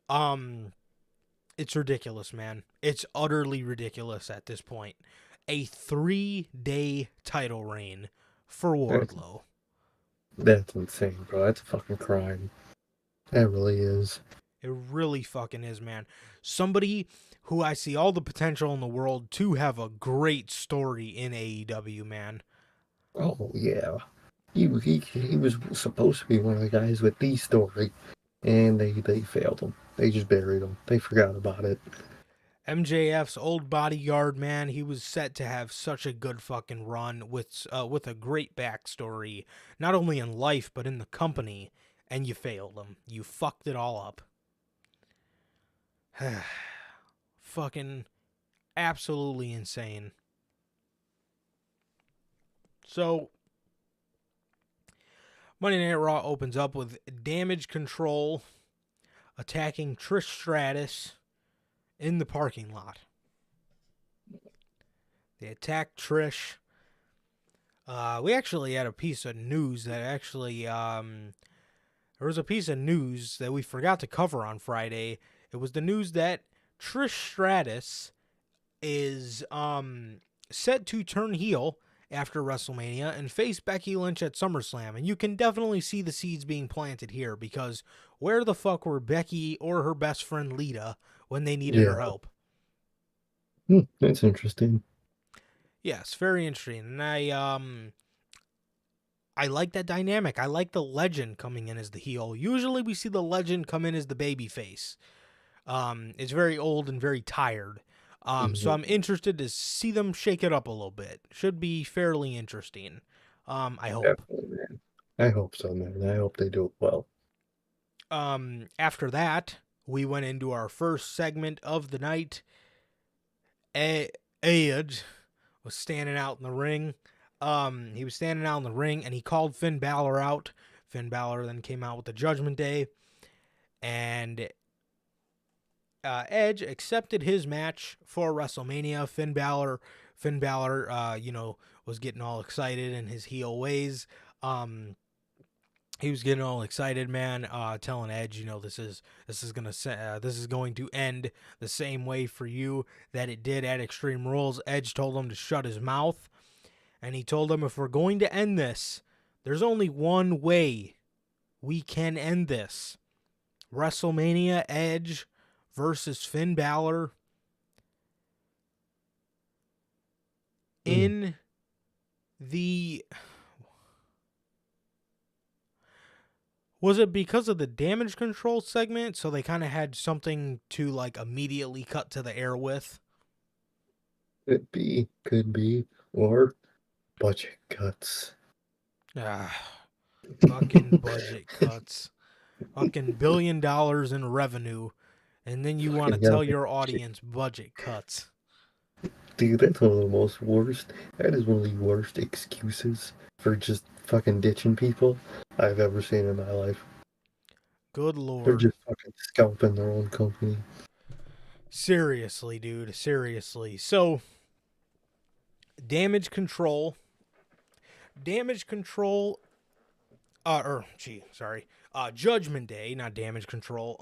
It's ridiculous, man. It's utterly ridiculous at this point. A 3-day title reign for Wardlow. That's insane, bro. That's a fucking crime. That really is. It really fucking is, man. Somebody who I see all the potential in the world to have a great story in AEW, man. Oh, yeah. He was supposed to be one of the guys with the story, and they failed him. They just buried him. They forgot about it. MJF's old bodyguard, man, he was set to have such a good fucking run with a great backstory, not only in life, but in the company, and you failed him. You fucked it all up. Fucking absolutely insane. So, Monday Night Raw opens up with Damage Control attacking Trish Stratus in the parking lot. They attack Trish. We actually had a piece of news that actually, there was a piece of news that we forgot to cover on Friday. It was the news that Trish Stratus is set to turn heel after WrestleMania and face Becky Lynch at SummerSlam. And you can definitely see the seeds being planted here because where the fuck were Becky or her best friend Lita when they needed her help? That's interesting. Yes, very interesting. And I like that dynamic. I like the Legend coming in as the heel. Usually we see the Legend come in as the baby face. It's very old and very tired. So I'm interested to see them shake it up a little bit. Should be fairly interesting. I hope. Definitely, man. I hope so, man. I hope they do it well. After that, we went into our first segment of the night. Edge was standing out in the ring. He was standing out in the ring, and he called Finn Balor out. Finn Balor then came out with the Judgment Day, and Edge accepted his match for WrestleMania. Finn Balor, was getting all excited in his heel ways. He was getting all excited, man, telling Edge, this is going to end the same way for you that it did at Extreme Rules. Edge told him to shut his mouth, and he told him, if we're going to end this, there's only one way we can end this. WrestleMania, Edge versus Finn Balor in the... Was it because of the Damage Control segment? So they kind of had something to immediately cut to the air with? Could be. Or budget cuts. Fucking budget cuts. Fucking $1 billion in revenue. And then you want to Yeah, tell your audience budget cuts. dude, that's one of the most worst. That is one of the worst excuses for just fucking ditching people I've ever seen in my life. Good They're Lord. just fucking scalping their own company. Seriously, dude. Seriously. So, damage control. Damage control. Judgment Day, not damage control.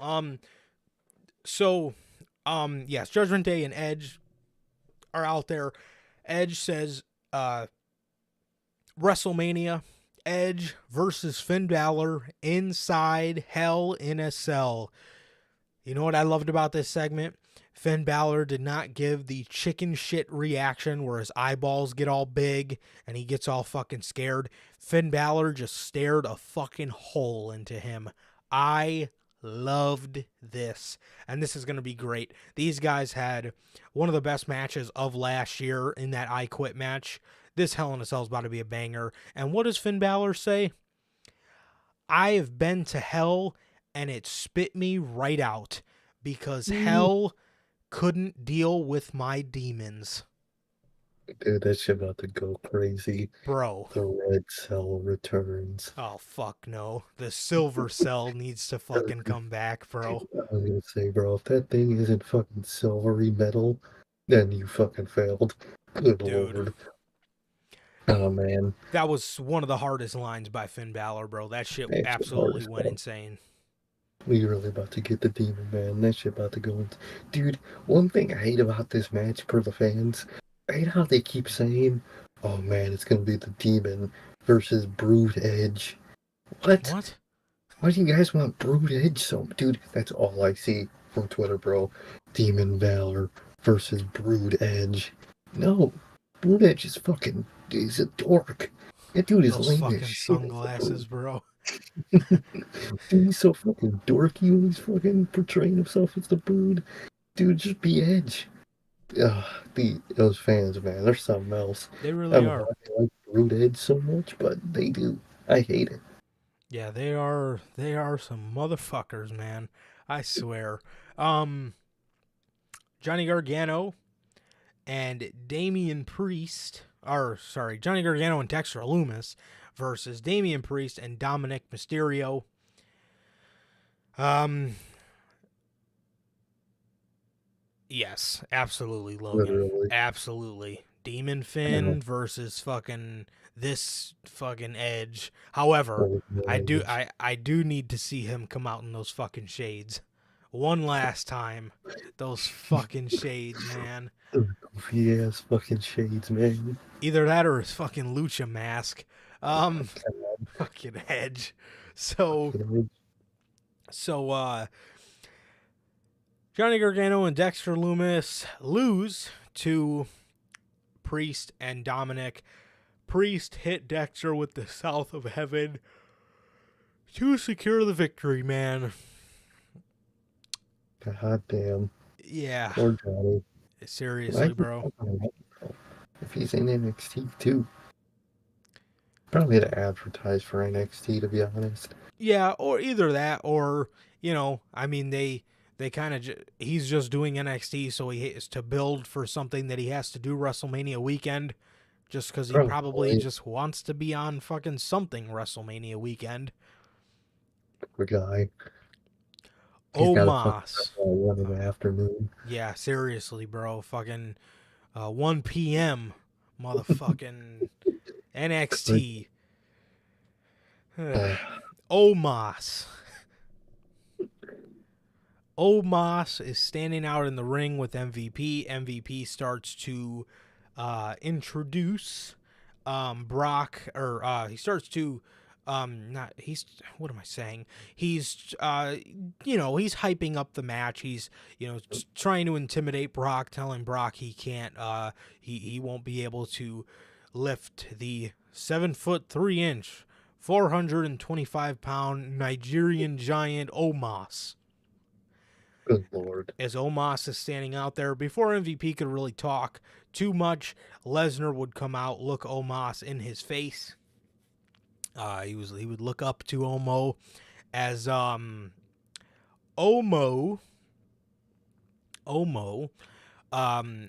Yes, Judgment Day and Edge are out there. Edge says, WrestleMania, Edge versus Finn Balor inside Hell in a Cell. You know what I loved about this segment? Finn Balor did not give the chicken shit reaction where his eyeballs get all big and he gets all fucking scared. Finn Balor just stared a fucking hole into him. I loved this. And this is going to be great. These guys had one of the best matches of last year in that I Quit match. This Hell in a Cell is about to be a banger. And what does Finn Balor say? I have been to hell and it spit me right out because hell couldn't deal with my demons. Dude, that shit about to go crazy. Bro. The red cell returns. Oh, fuck no. The silver cell needs to fucking come back, bro. I was gonna say, bro, if that thing isn't fucking silvery metal, then you fucking failed. Good Dude. Lord. Oh, man. That was one of the hardest lines by Finn Balor, bro. That shit That's absolutely hard went as insane. We really about to get the demon, man. That shit about to go in. Dude, one thing I hate about this match for the fans, I hate how they keep saying, oh man, it's gonna be the demon versus Brood Edge. What? Why do you guys want Brood Edge so much? Dude, that's all I see from Twitter, bro. Demon Valor versus Brood Edge. No, Brood Edge is fucking, he's a dork. That dude is Those lame fucking as shit. sunglasses, bro. Dude, he's so fucking dorky when he's fucking portraying himself as the Brood. Dude, just be Edge. Those fans, man, they're something else. They really are. I like Brood Edge so much, but they do. I hate it. Yeah, they are some motherfuckers, man. I swear. Johnny Gargano and Damian Priest, Johnny Gargano and Dexter Lumis versus Damian Priest and Dominic Mysterio. Yes, absolutely, Logan. Literally. Absolutely. Demon Finn versus fucking this fucking Edge. However, I do need to see him come out in those fucking shades. One last time. Those fucking shades, man. Goofy ass fucking shades, man. Either that or his fucking lucha mask. Fucking Edge. So Johnny Gargano and Dexter Lumis lose to Priest and Dominic. Priest hit Dexter with the South of Heaven to secure the victory, man. God damn. Yeah. Poor Johnny. Seriously, bro. If he's in NXT too. Probably to advertise for NXT, to be honest. Yeah, or either that, or, I mean, they kind of, he's just doing NXT, so he has to build for something that he has to do WrestleMania weekend, just because he probably just wants to be on fucking something WrestleMania weekend. Poor guy. Omos. 1 in the afternoon. Yeah, seriously, bro. Fucking 1 p.m. Motherfucking NXT. Omos. Omos is standing out in the ring with MVP. MVP starts to introduce Brock, or he starts to what am I saying? He's he's hyping up the match. He's trying to intimidate Brock, telling Brock he can't he won't be able to lift the 7'3" 425-pound Nigerian giant Omos. Good Lord. As Omos is standing out there, before MVP could really talk too much, Lesnar would come out, look Omos in his face. He would look up to Omo as Omo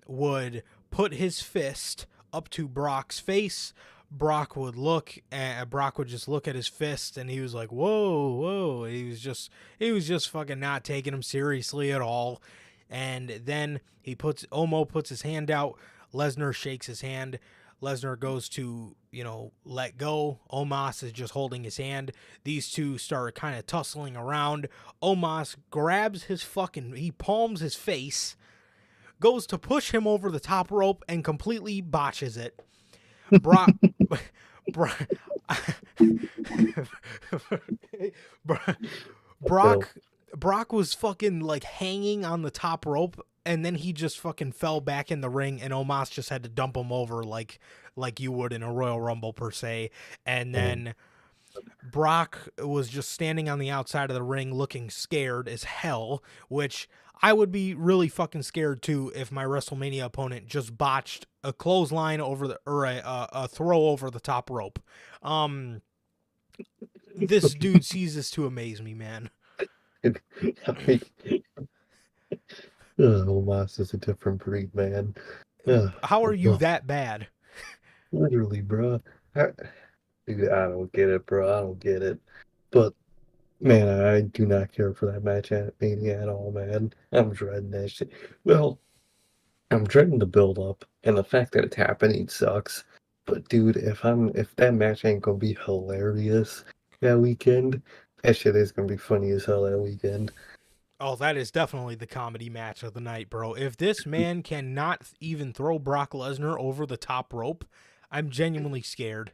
would put his fist up to Brock's face. Brock would look, and Brock would just look at his fist, and he was like, "Whoa, whoa!" He was just fucking not taking him seriously at all. And then Omo puts his hand out. Lesnar shakes his hand. Lesnar goes to, let go. Omos is just holding his hand. These two start kind of tussling around. Omos grabs he palms his face, goes to push him over the top rope, and completely botches it. Brock, Brock was fucking like hanging on the top rope, and then he just fucking fell back in the ring, and Omos just had to dump him over like you would in a Royal Rumble per se. And then Brock was just standing on the outside of the ring looking scared as hell, which I would be really fucking scared too if my WrestleMania opponent just botched a clothesline or a throw over the top rope. This dude ceases to amaze me, man. Omos is a different breed, man. How are you that bad? Literally, bro. Dude, I don't get it, bro. I don't get it. But man, I do not care for that match at Mania at all, man. I'm dreading that shit. Well, I'm dreading the build up, and the fact that it's happening sucks. But dude, if that match ain't gonna be hilarious that weekend, that shit is gonna be funny as hell that weekend. Oh, that is definitely the comedy match of the night, bro. If this man cannot even throw Brock Lesnar over the top rope, I'm genuinely scared.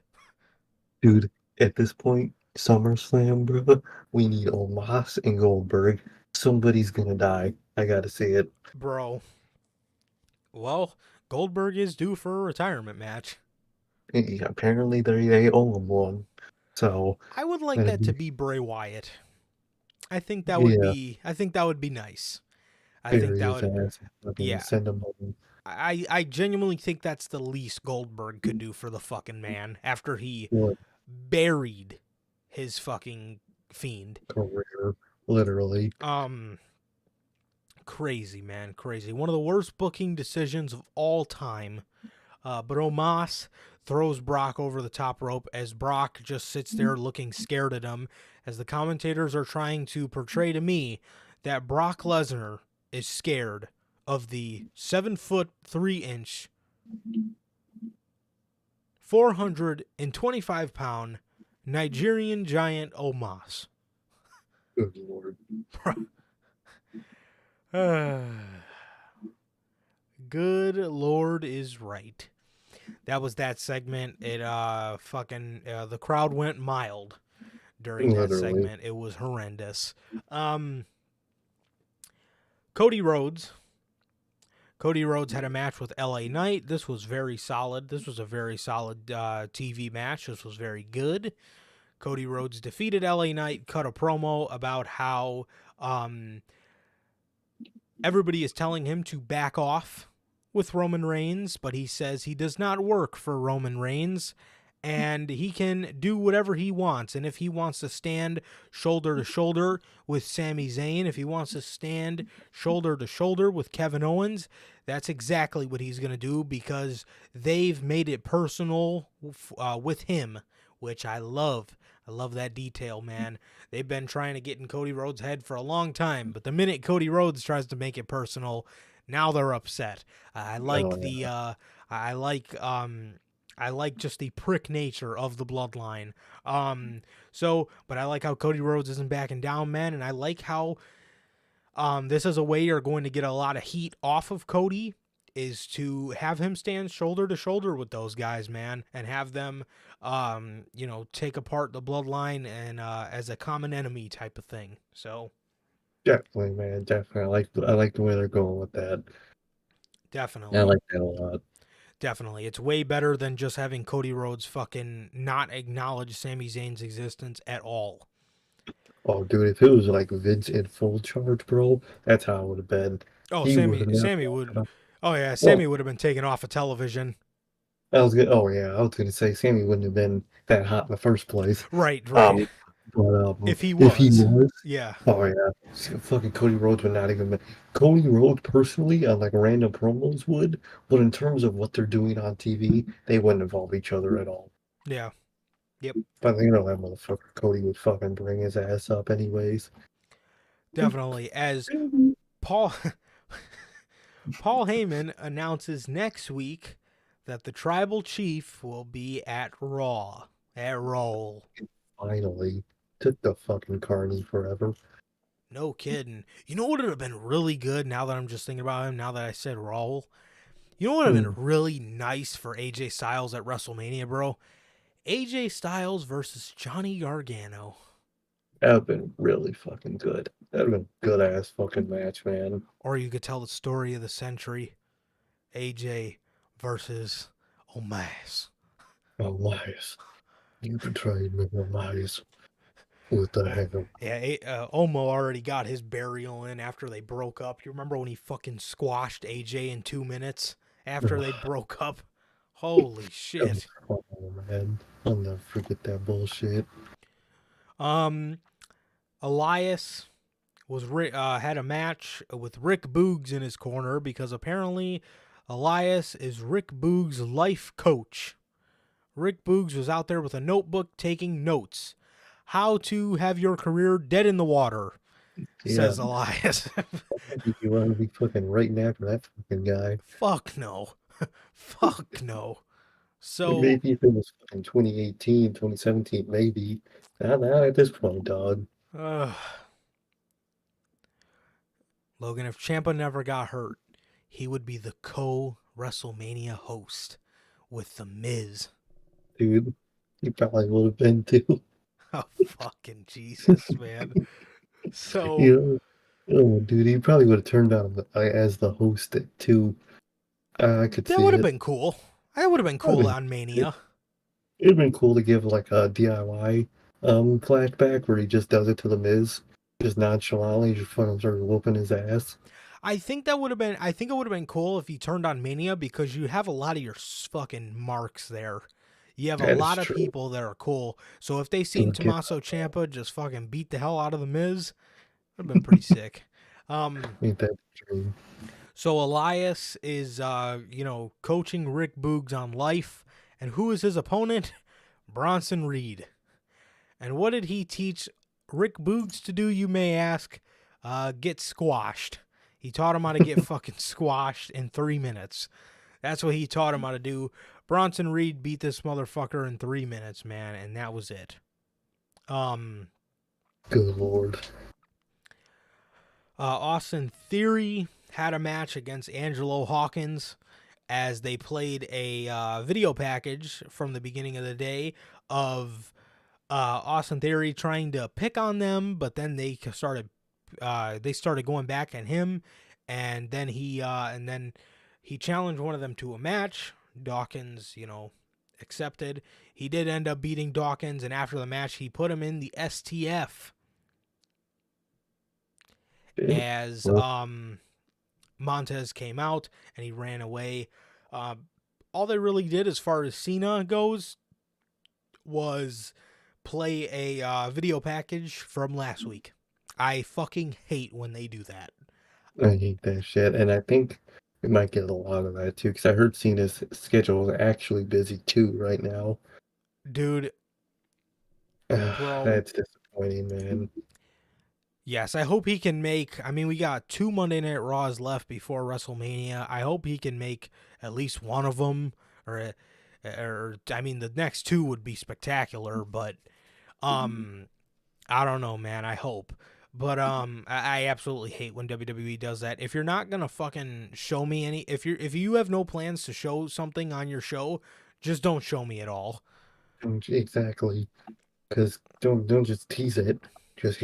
Dude, at this point, SummerSlam, bro, we need Omos and Goldberg. Somebody's gonna die. I gotta see it. Bro. Well, Goldberg is due for a retirement match. Yeah, apparently they owe him one. So I would like that to be Bray Wyatt. I think that would be nice. I think that would send him home. I genuinely think that's the least Goldberg could do for the fucking man after he buried his fucking Fiend career, literally. Crazy, man, crazy. One of the worst booking decisions of all time. But Omos throws Brock over the top rope as Brock just sits there looking scared at him, as the commentators are trying to portray to me that Brock Lesnar is scared of the 7'3" 425-pound Nigerian giant Omos. Good Lord. Good Lord is right. That was that segment. It the crowd went mild during that segment. It was horrendous. Cody Rhodes had a match with LA Knight. This was very solid. This was a very solid TV match. This was very good. Cody Rhodes defeated LA Knight, cut a promo about how everybody is telling him to back off with Roman Reigns, but he says he does not work for Roman Reigns, and he can do whatever he wants. And if he wants to stand shoulder to shoulder with Sami Zayn, if he wants to stand shoulder to shoulder with Kevin Owens, that's exactly what he's going to do, because they've made it personal with him, which I love. I love that detail, man. They've been trying to get in Cody Rhodes' head for a long time, but the minute Cody Rhodes tries to make it personal, now they're upset. I like just the prick nature of the bloodline. But I like how Cody Rhodes isn't backing down, man, and I like how this is a way you're going to get a lot of heat off of Cody, is to have him stand shoulder to shoulder with those guys, man, and have them take apart the bloodline and as a common enemy type of thing. So definitely, man, definitely. I like the way they're going with that. Definitely. I like that a lot. Definitely. It's way better than just having Cody Rhodes fucking not acknowledge Sami Zayn's existence at all. Oh, dude, if it was like Vince in full charge, bro, that's how it would have been. Oh, He would have never. Sammy would. Oh yeah, Well, Sammy would have been taken off of television. I was gonna. Oh yeah, I was gonna say Sammy wouldn't have been that hot in the first place. Right. Um, but If he if he was, was, yeah, oh yeah, fucking Cody Rhodes would not even. Cody Rhodes personally, on like random promos would, but in terms of what they're doing on TV, they wouldn't involve each other at all. yeah, yep, But that motherfucker Cody would fucking bring his ass up anyways. definitely. As Paul Paul Heyman announces next week that the Tribal Chief will be at Raw. At Roll. Finally, took the fucking Carney forever. No kidding. You know what would have been really good now that I'm just thinking about him, now that I said Raul? You know what would have been really nice for AJ Styles at WrestleMania, bro? AJ Styles versus Johnny Gargano. That would have been really fucking good. That would have been a good ass fucking match, man. Or you could tell the story of the century. AJ versus Omas. Elias. You betrayed me, Elias. What the hell? Yeah, Omo already got his burial in after they broke up. You remember when he fucking squashed AJ in 2 minutes after they broke up? Holy shit. Oh, man. I'll never forget that bullshit. Elias was had a match with Rick Boogs in his corner because apparently Elias is Rick Boogs' life coach. Rick Boogs was out there with a notebook taking notes. How to have your career dead in the water, says Elias. You want to be fucking right after that fucking guy. Fuck no. Fuck no. So maybe if it was fucking 2018, 2017, maybe. Not at this point, dog. Logan, if Ciampa never got hurt, he would be the co-WrestleMania host with The Miz. Dude, he probably would have been too. Oh, fucking Jesus, man. So, You know, oh, dude, he probably would have turned on as the host too. I could see that would have it. been cool. That would have been cool on Mania. It'd been cool to give like a DIY flashback where he just does it to the Miz, just nonchalantly, just fucking starts whooping his ass. I think it would have been cool if he turned on Mania because you have a lot of your fucking marks there. You have a lot of people that are cool. So if they seen Tommaso Ciampa just fucking beat the hell out of the Miz, it would have been pretty sick. Ain't that true? So Elias is coaching Rick Boogs on life. And who is his opponent? Bronson Reed. And what did he teach Rick Boogs to do, you may ask? Get squashed. He taught him how to get fucking squashed in 3 minutes. That's what he taught him how to do. Bronson Reed beat this motherfucker in 3 minutes, man, and that was it. Good Lord. Austin Theory had a match against Angelo Hawkins as they played a video package from the beginning of the day of Austin Theory trying to pick on them, but then they started going back at him, and then he challenged one of them to a match. Dawkins, accepted. He did end up beating Dawkins, and after the match, he put him in the STF. As Montez came out and he ran away. All they really did as far as Cena goes was play a video package from last week. I fucking hate when they do that. I hate that shit, and I think we might get a lot of that too, because I heard Cena's schedule is actually busy too right now. Dude. Bro. That's disappointing, man. Yes, I hope he can make... I mean, we got 2 Monday Night Raws left before WrestleMania. I hope he can make at least one of them. Or I mean, the next 2 would be spectacular, but... I don't know, man. I hope. But I absolutely hate when WWE does that. If you're not gonna fucking show me any... If you have no plans to show something on your show, just don't show me at all. Exactly. Because don't just tease it. Just,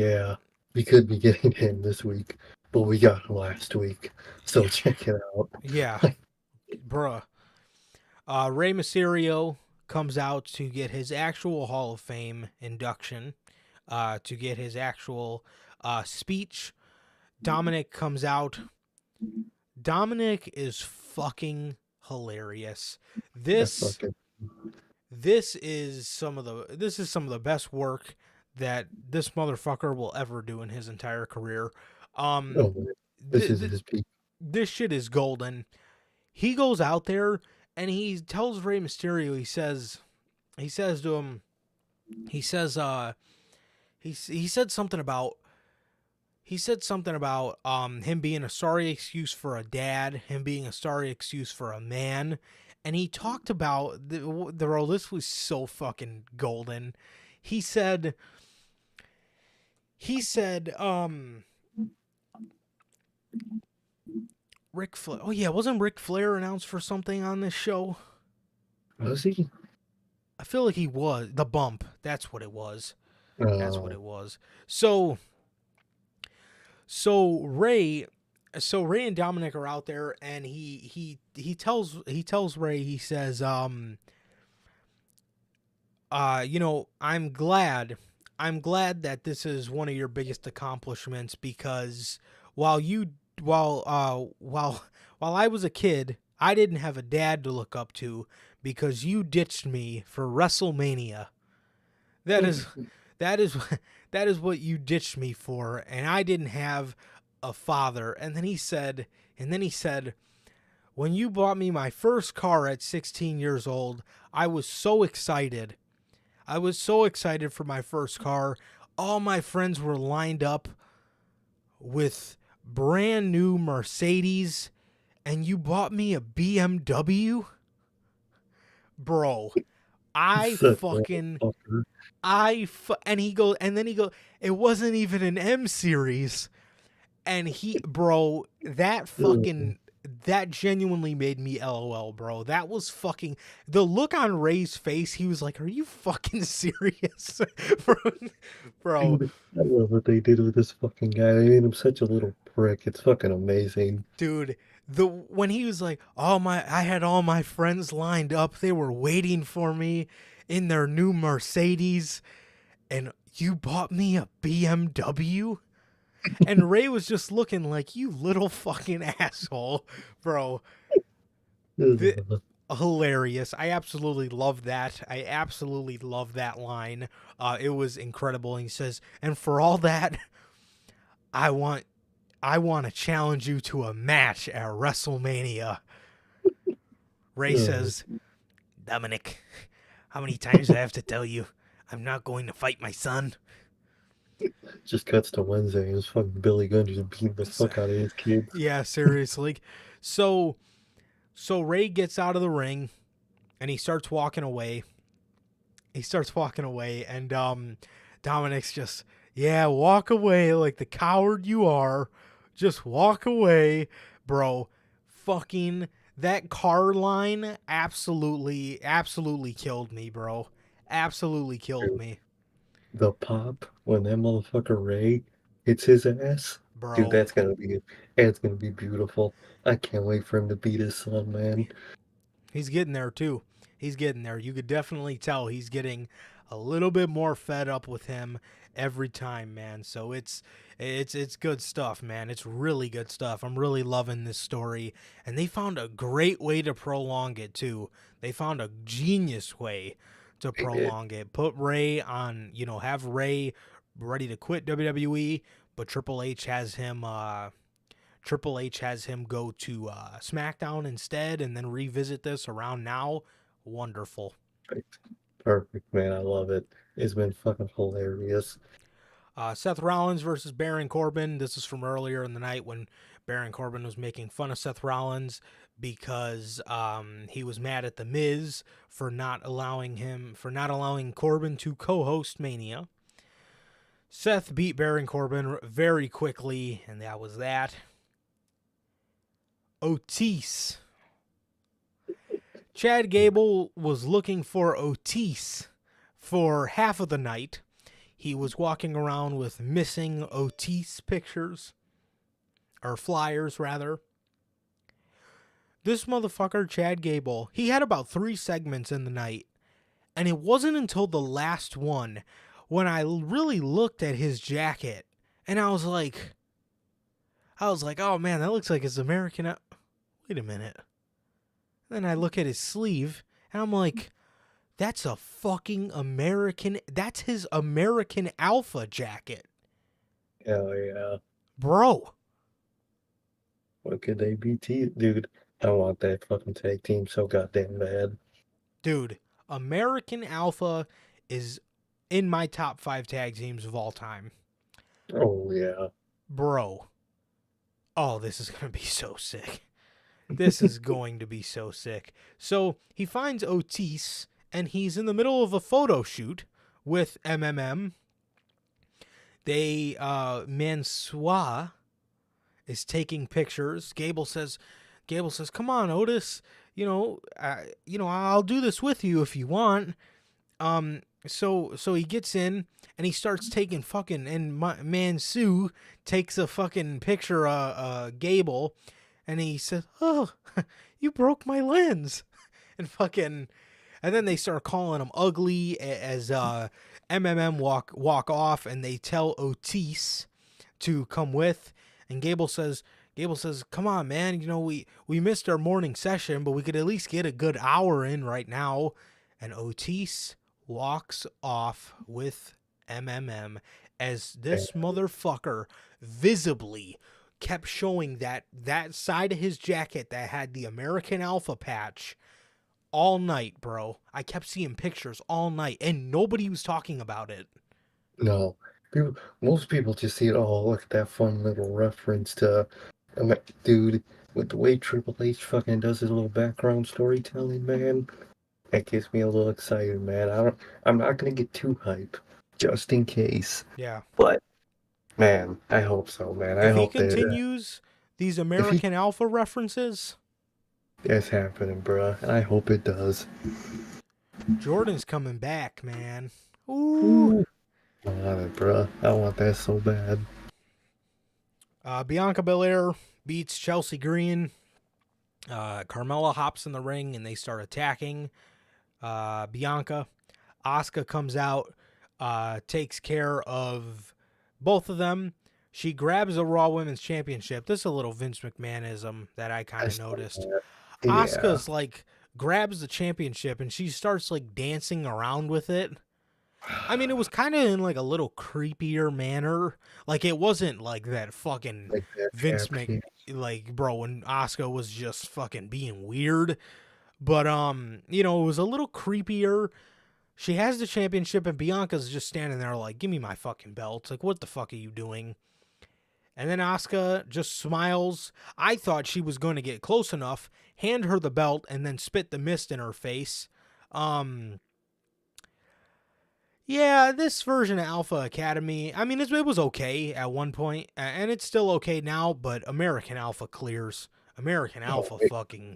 we could be getting him this week, but we got him last week. So check it out. Yeah. Bruh. Rey Mysterio comes out to get his actual Hall of Fame induction. to get his actual speech. Dominic comes out. Dominic is fucking hilarious. This is some of the best work that this motherfucker will ever do in his entire career. This is his peak. This shit is golden. He goes out there and he tells Rey Mysterio, he says to him, he said something about him being a sorry excuse for a dad, him being a sorry excuse for a man, and he talked about this was so fucking golden. He said Ric Flair. Oh yeah, wasn't Ric Flair announced for something on this show? Was he? I feel like he was. The bump. That's what it was. That's what it was. So Ray and Dominic are out there, and he tells Ray, he says, I'm glad that this is one of your biggest accomplishments, because while I was a kid, I didn't have a dad to look up to, because you ditched me for WrestleMania. That is what you ditched me for, and I didn't have a father. And then he said, when you bought me my first car at 16 years old, I was so excited. I was so excited for my first car. All my friends were lined up with brand new Mercedes, and you bought me a BMW? Bro, and he goes, it wasn't even an M series. And that genuinely made me LOL, bro. That was fucking, the look on Ray's face, he was like, are you fucking serious? Bro. I love what they did with this fucking guy. They made him such a little prick. It's fucking amazing. Dude, when he was like, I had all my friends lined up. They were waiting for me in their new Mercedes, and you bought me a BMW? And Ray was just looking like, you little fucking asshole, bro. Hilarious. I absolutely love that. I absolutely love that line. It was incredible. And he says, and for all that, I want to challenge you to a match at WrestleMania. Ray says, Dominic, how many times do I have to tell you I'm not going to fight my son? Just cuts to Wednesday and it's fucking Billy Gunn just beating the fuck out of his kids. Yeah, seriously. So Ray gets out of the ring and he starts walking away. And Dominic's just, yeah, walk away like the coward you are. Just walk away, bro. Fucking that car line absolutely killed me, bro. Absolutely killed me. The pop when that motherfucker Ray hits his ass, bro. Dude, that's gonna be beautiful. I can't wait for him to beat his son, man. He's getting there too. He's getting there. You could definitely tell he's getting a little bit more fed up with him every time, man. So it's good stuff, man. It's really good stuff. I'm really loving this story, and they found a great way to prolong it too. They found a genius way to prolong it. Put Ray on, have Ray ready to quit WWE, but Triple H has him go to SmackDown instead, and then revisit this around now. Wonderful. Perfect, man. I love it. It's been fucking hilarious. Seth Rollins versus Baron Corbin. This is from earlier in the night when Baron Corbin was making fun of Seth Rollins because he was mad at The Miz for not allowing Corbin to co-host Mania. Seth beat Baron Corbin very quickly, and that was that. Otis. Chad Gable was looking for Otis for half of the night. He was walking around with missing Otis pictures, or flyers rather. This motherfucker, Chad Gable, he had about 3 segments in the night, and it wasn't until the last one when I really looked at his jacket, and I was like, oh man, that looks like his American. Wait a minute. Then I look at his sleeve, and I'm like, that's a fucking American. That's his American Alpha jacket, Hell yeah. bro. What could they be, dude? I want that fucking tag team so goddamn bad. Dude, American Alpha is in my top 5 tag teams of all time. Oh yeah. Bro. Oh, this is going to be so sick. This is going to be so sick. So he finds Otis, and he's in the middle of a photo shoot with MMM. Mansois is taking pictures. Gable says, "Come on, Otis. I'll do this with you if you want." So he gets in and he starts taking fucking, and Mansoor takes a fucking picture of Gable, and he says, "Oh, you broke my lens," and then they start calling him ugly as MMM walk off, and they tell Otis to come with, and Gable says, "Come on, man. We missed our morning session, but we could at least get a good hour in right now." And Otis walks off with MMM as this motherfucker visibly kept showing that side of his jacket that had the American Alpha patch all night, bro. I kept seeing pictures all night, and nobody was talking about it. No. Most people just see it, oh, look at that fun little reference to, dude, with the way Triple H fucking does his little background storytelling, man, that gets me a little excited, man. I'm not gonna get too hype, just in case. Yeah. But, man, I hope so, man. I If he hope continues these American Alpha references, it's happening, bruh. And I hope it does. Jordan's coming back, man. Ooh. I want it, bruh. I want that so bad. Bianca Belair beats Chelsea Green. Carmella hops in the ring and they start attacking Bianca. Asuka comes out, takes care of both of them. She grabs the Raw Women's Championship. This is a little Vince McMahonism that I kind of noticed. Yeah. Asuka's grabs the championship and she starts dancing around with it. I mean, it was kind of in a little creepier manner. It wasn't that fucking Vince bro, when Asuka was just fucking being weird. But it was a little creepier. She has the championship and Bianca's just standing there give me my fucking belt. What the fuck are you doing? And then Asuka just smiles. I thought she was going to get close enough, hand her the belt, and then spit the mist in her face. Yeah, this version of Alpha Academy, I mean, it was okay at one point, and it's still okay now, but American Alpha clears. American Alpha fucking...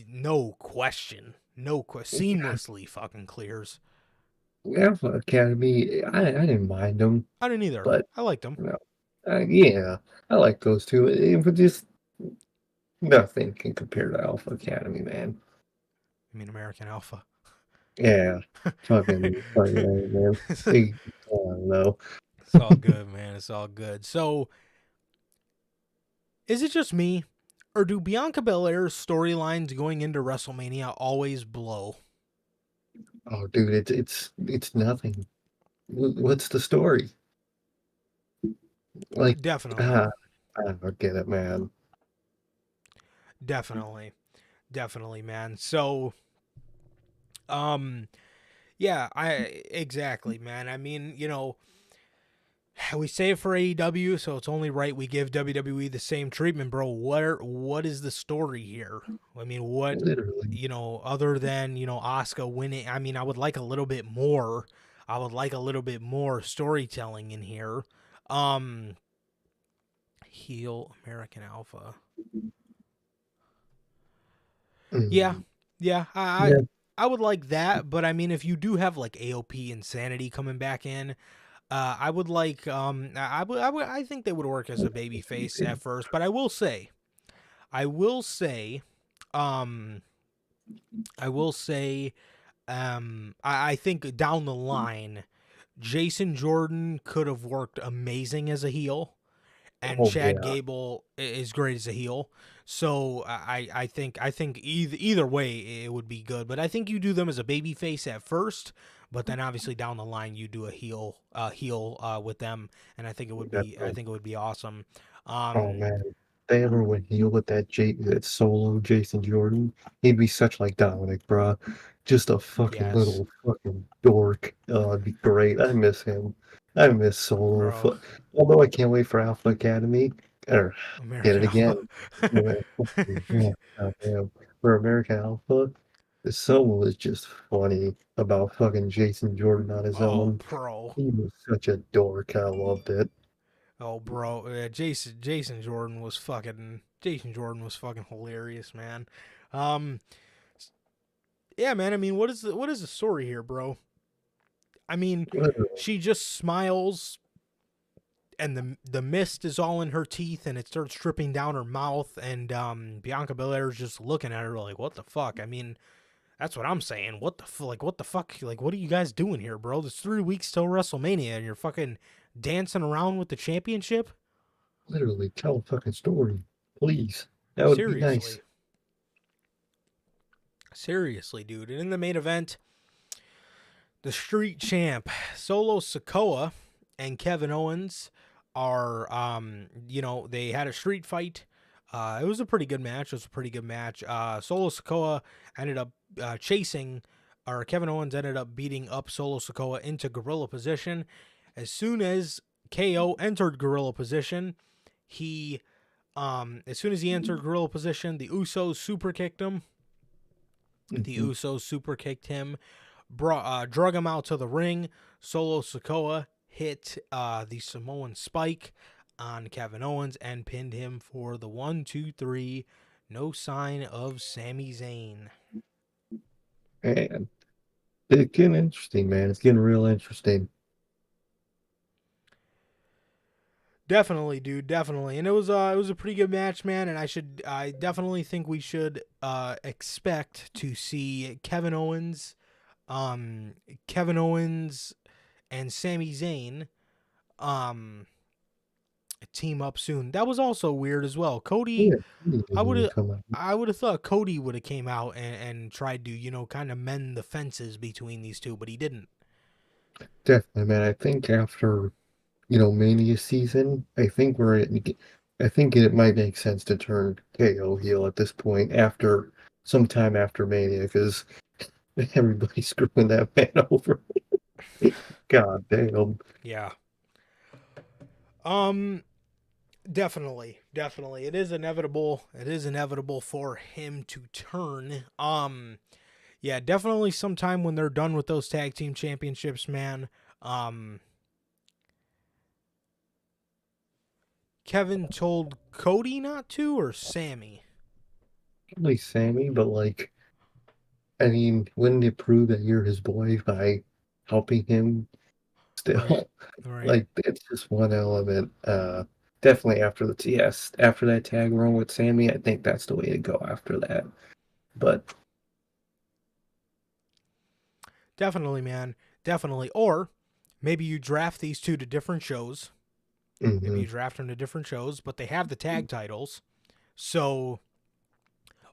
No question. Seamlessly fucking clears. Alpha Academy, I didn't mind them. I didn't either, but I liked them. Yeah, I like those two. It was just... Nothing can compare to Alpha Academy, man. I mean, American Alpha. Yeah, fucking man. I don't know. It's all good, man. It's all good. So, is it just me, or do Bianca Belair's storylines going into WrestleMania always blow? Oh, dude, it's nothing. What's the story? Definitely. I don't get it, man. Definitely, man. So, yeah, exactly, man. I mean, we say it for AEW, so it's only right we give WWE the same treatment, bro. What is the story here? I mean, what, literally, other than, Asuka winning? I mean, I would like a little bit more. I would like a little bit more storytelling in here. Heel American Alpha. Yeah. I would like that, but I mean, if you do have AOP Insanity coming back in, I would like I think they would work as a baby face at first, but I will say I think down the line Jason Jordan could have worked amazing as a heel, and Oh Chad yeah, Gable is great as a heel. So I think either way it would be good. But I think you do them as a baby face at first, but then obviously down the line you do a heel with them, and I think definitely. it would be awesome. Oh Um, man, if they ever went heel with that solo Jason Jordan, he'd be such like Dominic, bruh. Just a fucking yes, little fucking dork. It'd be great. I miss him. I miss Solo. bro, Although I can't wait for Alpha Academy. Or get it American Alpha. again. Yeah, goddamn. For American Alpha, the Solo is just funny about fucking Jason Jordan on his Oh, own. bro. He was such a dork. I loved it. Oh, bro, Jason Jordan was fucking hilarious, man. Um, yeah, man. I mean, what is the story here, bro? I mean, she just smiles, and the mist is all in her teeth, and it starts dripping down her mouth, and Bianca Belair's just looking at her like, what the fuck? I mean, that's what I'm saying. What the fuck? Like, what are you guys doing here, bro? There's 3 weeks till WrestleMania, and you're fucking dancing around with the championship. Literally, tell a fucking story, please. That would be nice. Seriously. Seriously, dude. And in the main event, the street champ, Solo Sikoa and Kevin Owens are, they had a street fight. It was a pretty good match. Solo Sikoa ended up Kevin Owens ended up beating up Solo Sikoa into gorilla position. As soon as KO entered gorilla position, the Usos super kicked him. The Mhm. Usos super kicked him, drug him out to the ring. Solo Sikoa hit the Samoan spike on Kevin Owens and pinned him for the 1, 2, 3. No sign of Sami Zayn. And it's getting interesting, man. It's getting real interesting. Definitely, dude, definitely. And it was a pretty good match, man, and I definitely think we should expect to see Kevin Owens and Sami Zayn um team up soon. That was also weird as well. Cody, Yeah, he I didn't would even have come out. I would have thought Cody would have came out and tried to, kind of mend the fences between these two, but he didn't. Definitely, man. I think after Mania season, I think it might make sense to turn KO heel at this point after some time after Mania because everybody's screwing that man over. God damn. Yeah. Um Definitely, definitely. It is inevitable. It is inevitable for him to turn. Yeah, definitely sometime when they're done with those tag team championships, man. Kevin told Cody not to, or Sammy? Probably Sammy, but like, I mean, wouldn't it prove that you're his boy by helping him Right. still? Right. Like, it's just one element. Definitely after that tag run with Sammy, I think that's the way to go after that. But Definitely, man. Definitely. Or maybe you draft these two to different shows. Maybe mhm. you draft them to different shows, but they have the tag titles. So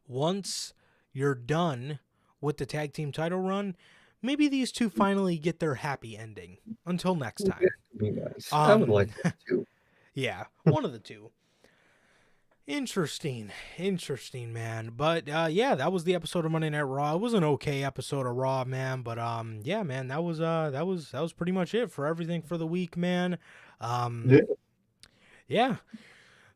once you're done with the tag team title run, maybe these two finally get their happy ending. Until next Yeah, time. it'd be nice. I would like that too. Yeah, one of the two. Interesting, man. But yeah, that was the episode of Monday Night Raw. It was an okay episode of Raw, man. But yeah, man, that was pretty much it for everything for the week, man. Yeah. Yeah.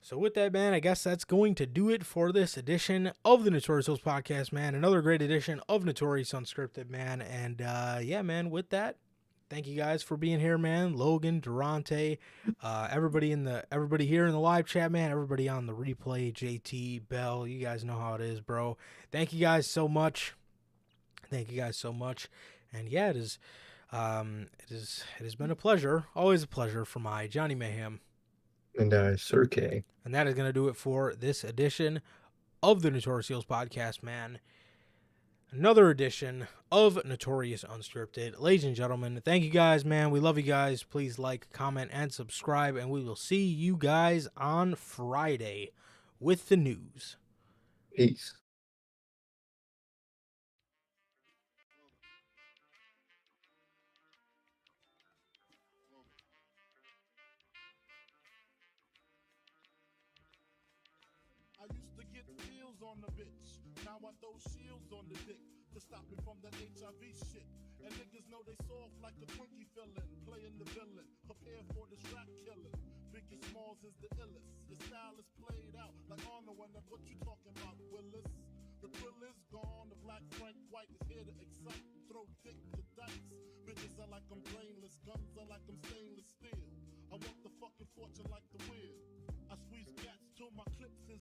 So with that, man, I guess that's going to do it for this edition of the Notorious podcast, man. Another great edition of Notorious Unscripted, man. And yeah, man, with that, thank you guys for being here, man. Logan, Durante, everybody here in the live chat, man. Everybody on the replay, JT, Bell. You guys know how it is, bro. Thank you guys so much. And yeah, it has been a pleasure, always a pleasure for my Johnny Mayhem. And Sir K. And that is going to do it for this edition of the Notorious Heels podcast, man. another edition of Notorious Unscripted. Ladies and gentlemen, thank you guys, man. We love you guys. Please like, comment, and subscribe, and we will see you guys on Friday with the news. Peace. I used to get pills on the bitch. Now I throw shields on the dick to stop me from that HIV shit. And niggas know they soft like a Twinkie fillin', playing the villain, prepare for this rap killing. Biggie Smalls is the illest. Your style is played out like Arnold, and that's what you talking about, Willis. The thrill is gone. The black Frank White is here to excite, throw dick to dice. Bitches are like I'm brainless, guns are like I'm stainless steel. I want the fucking fortune like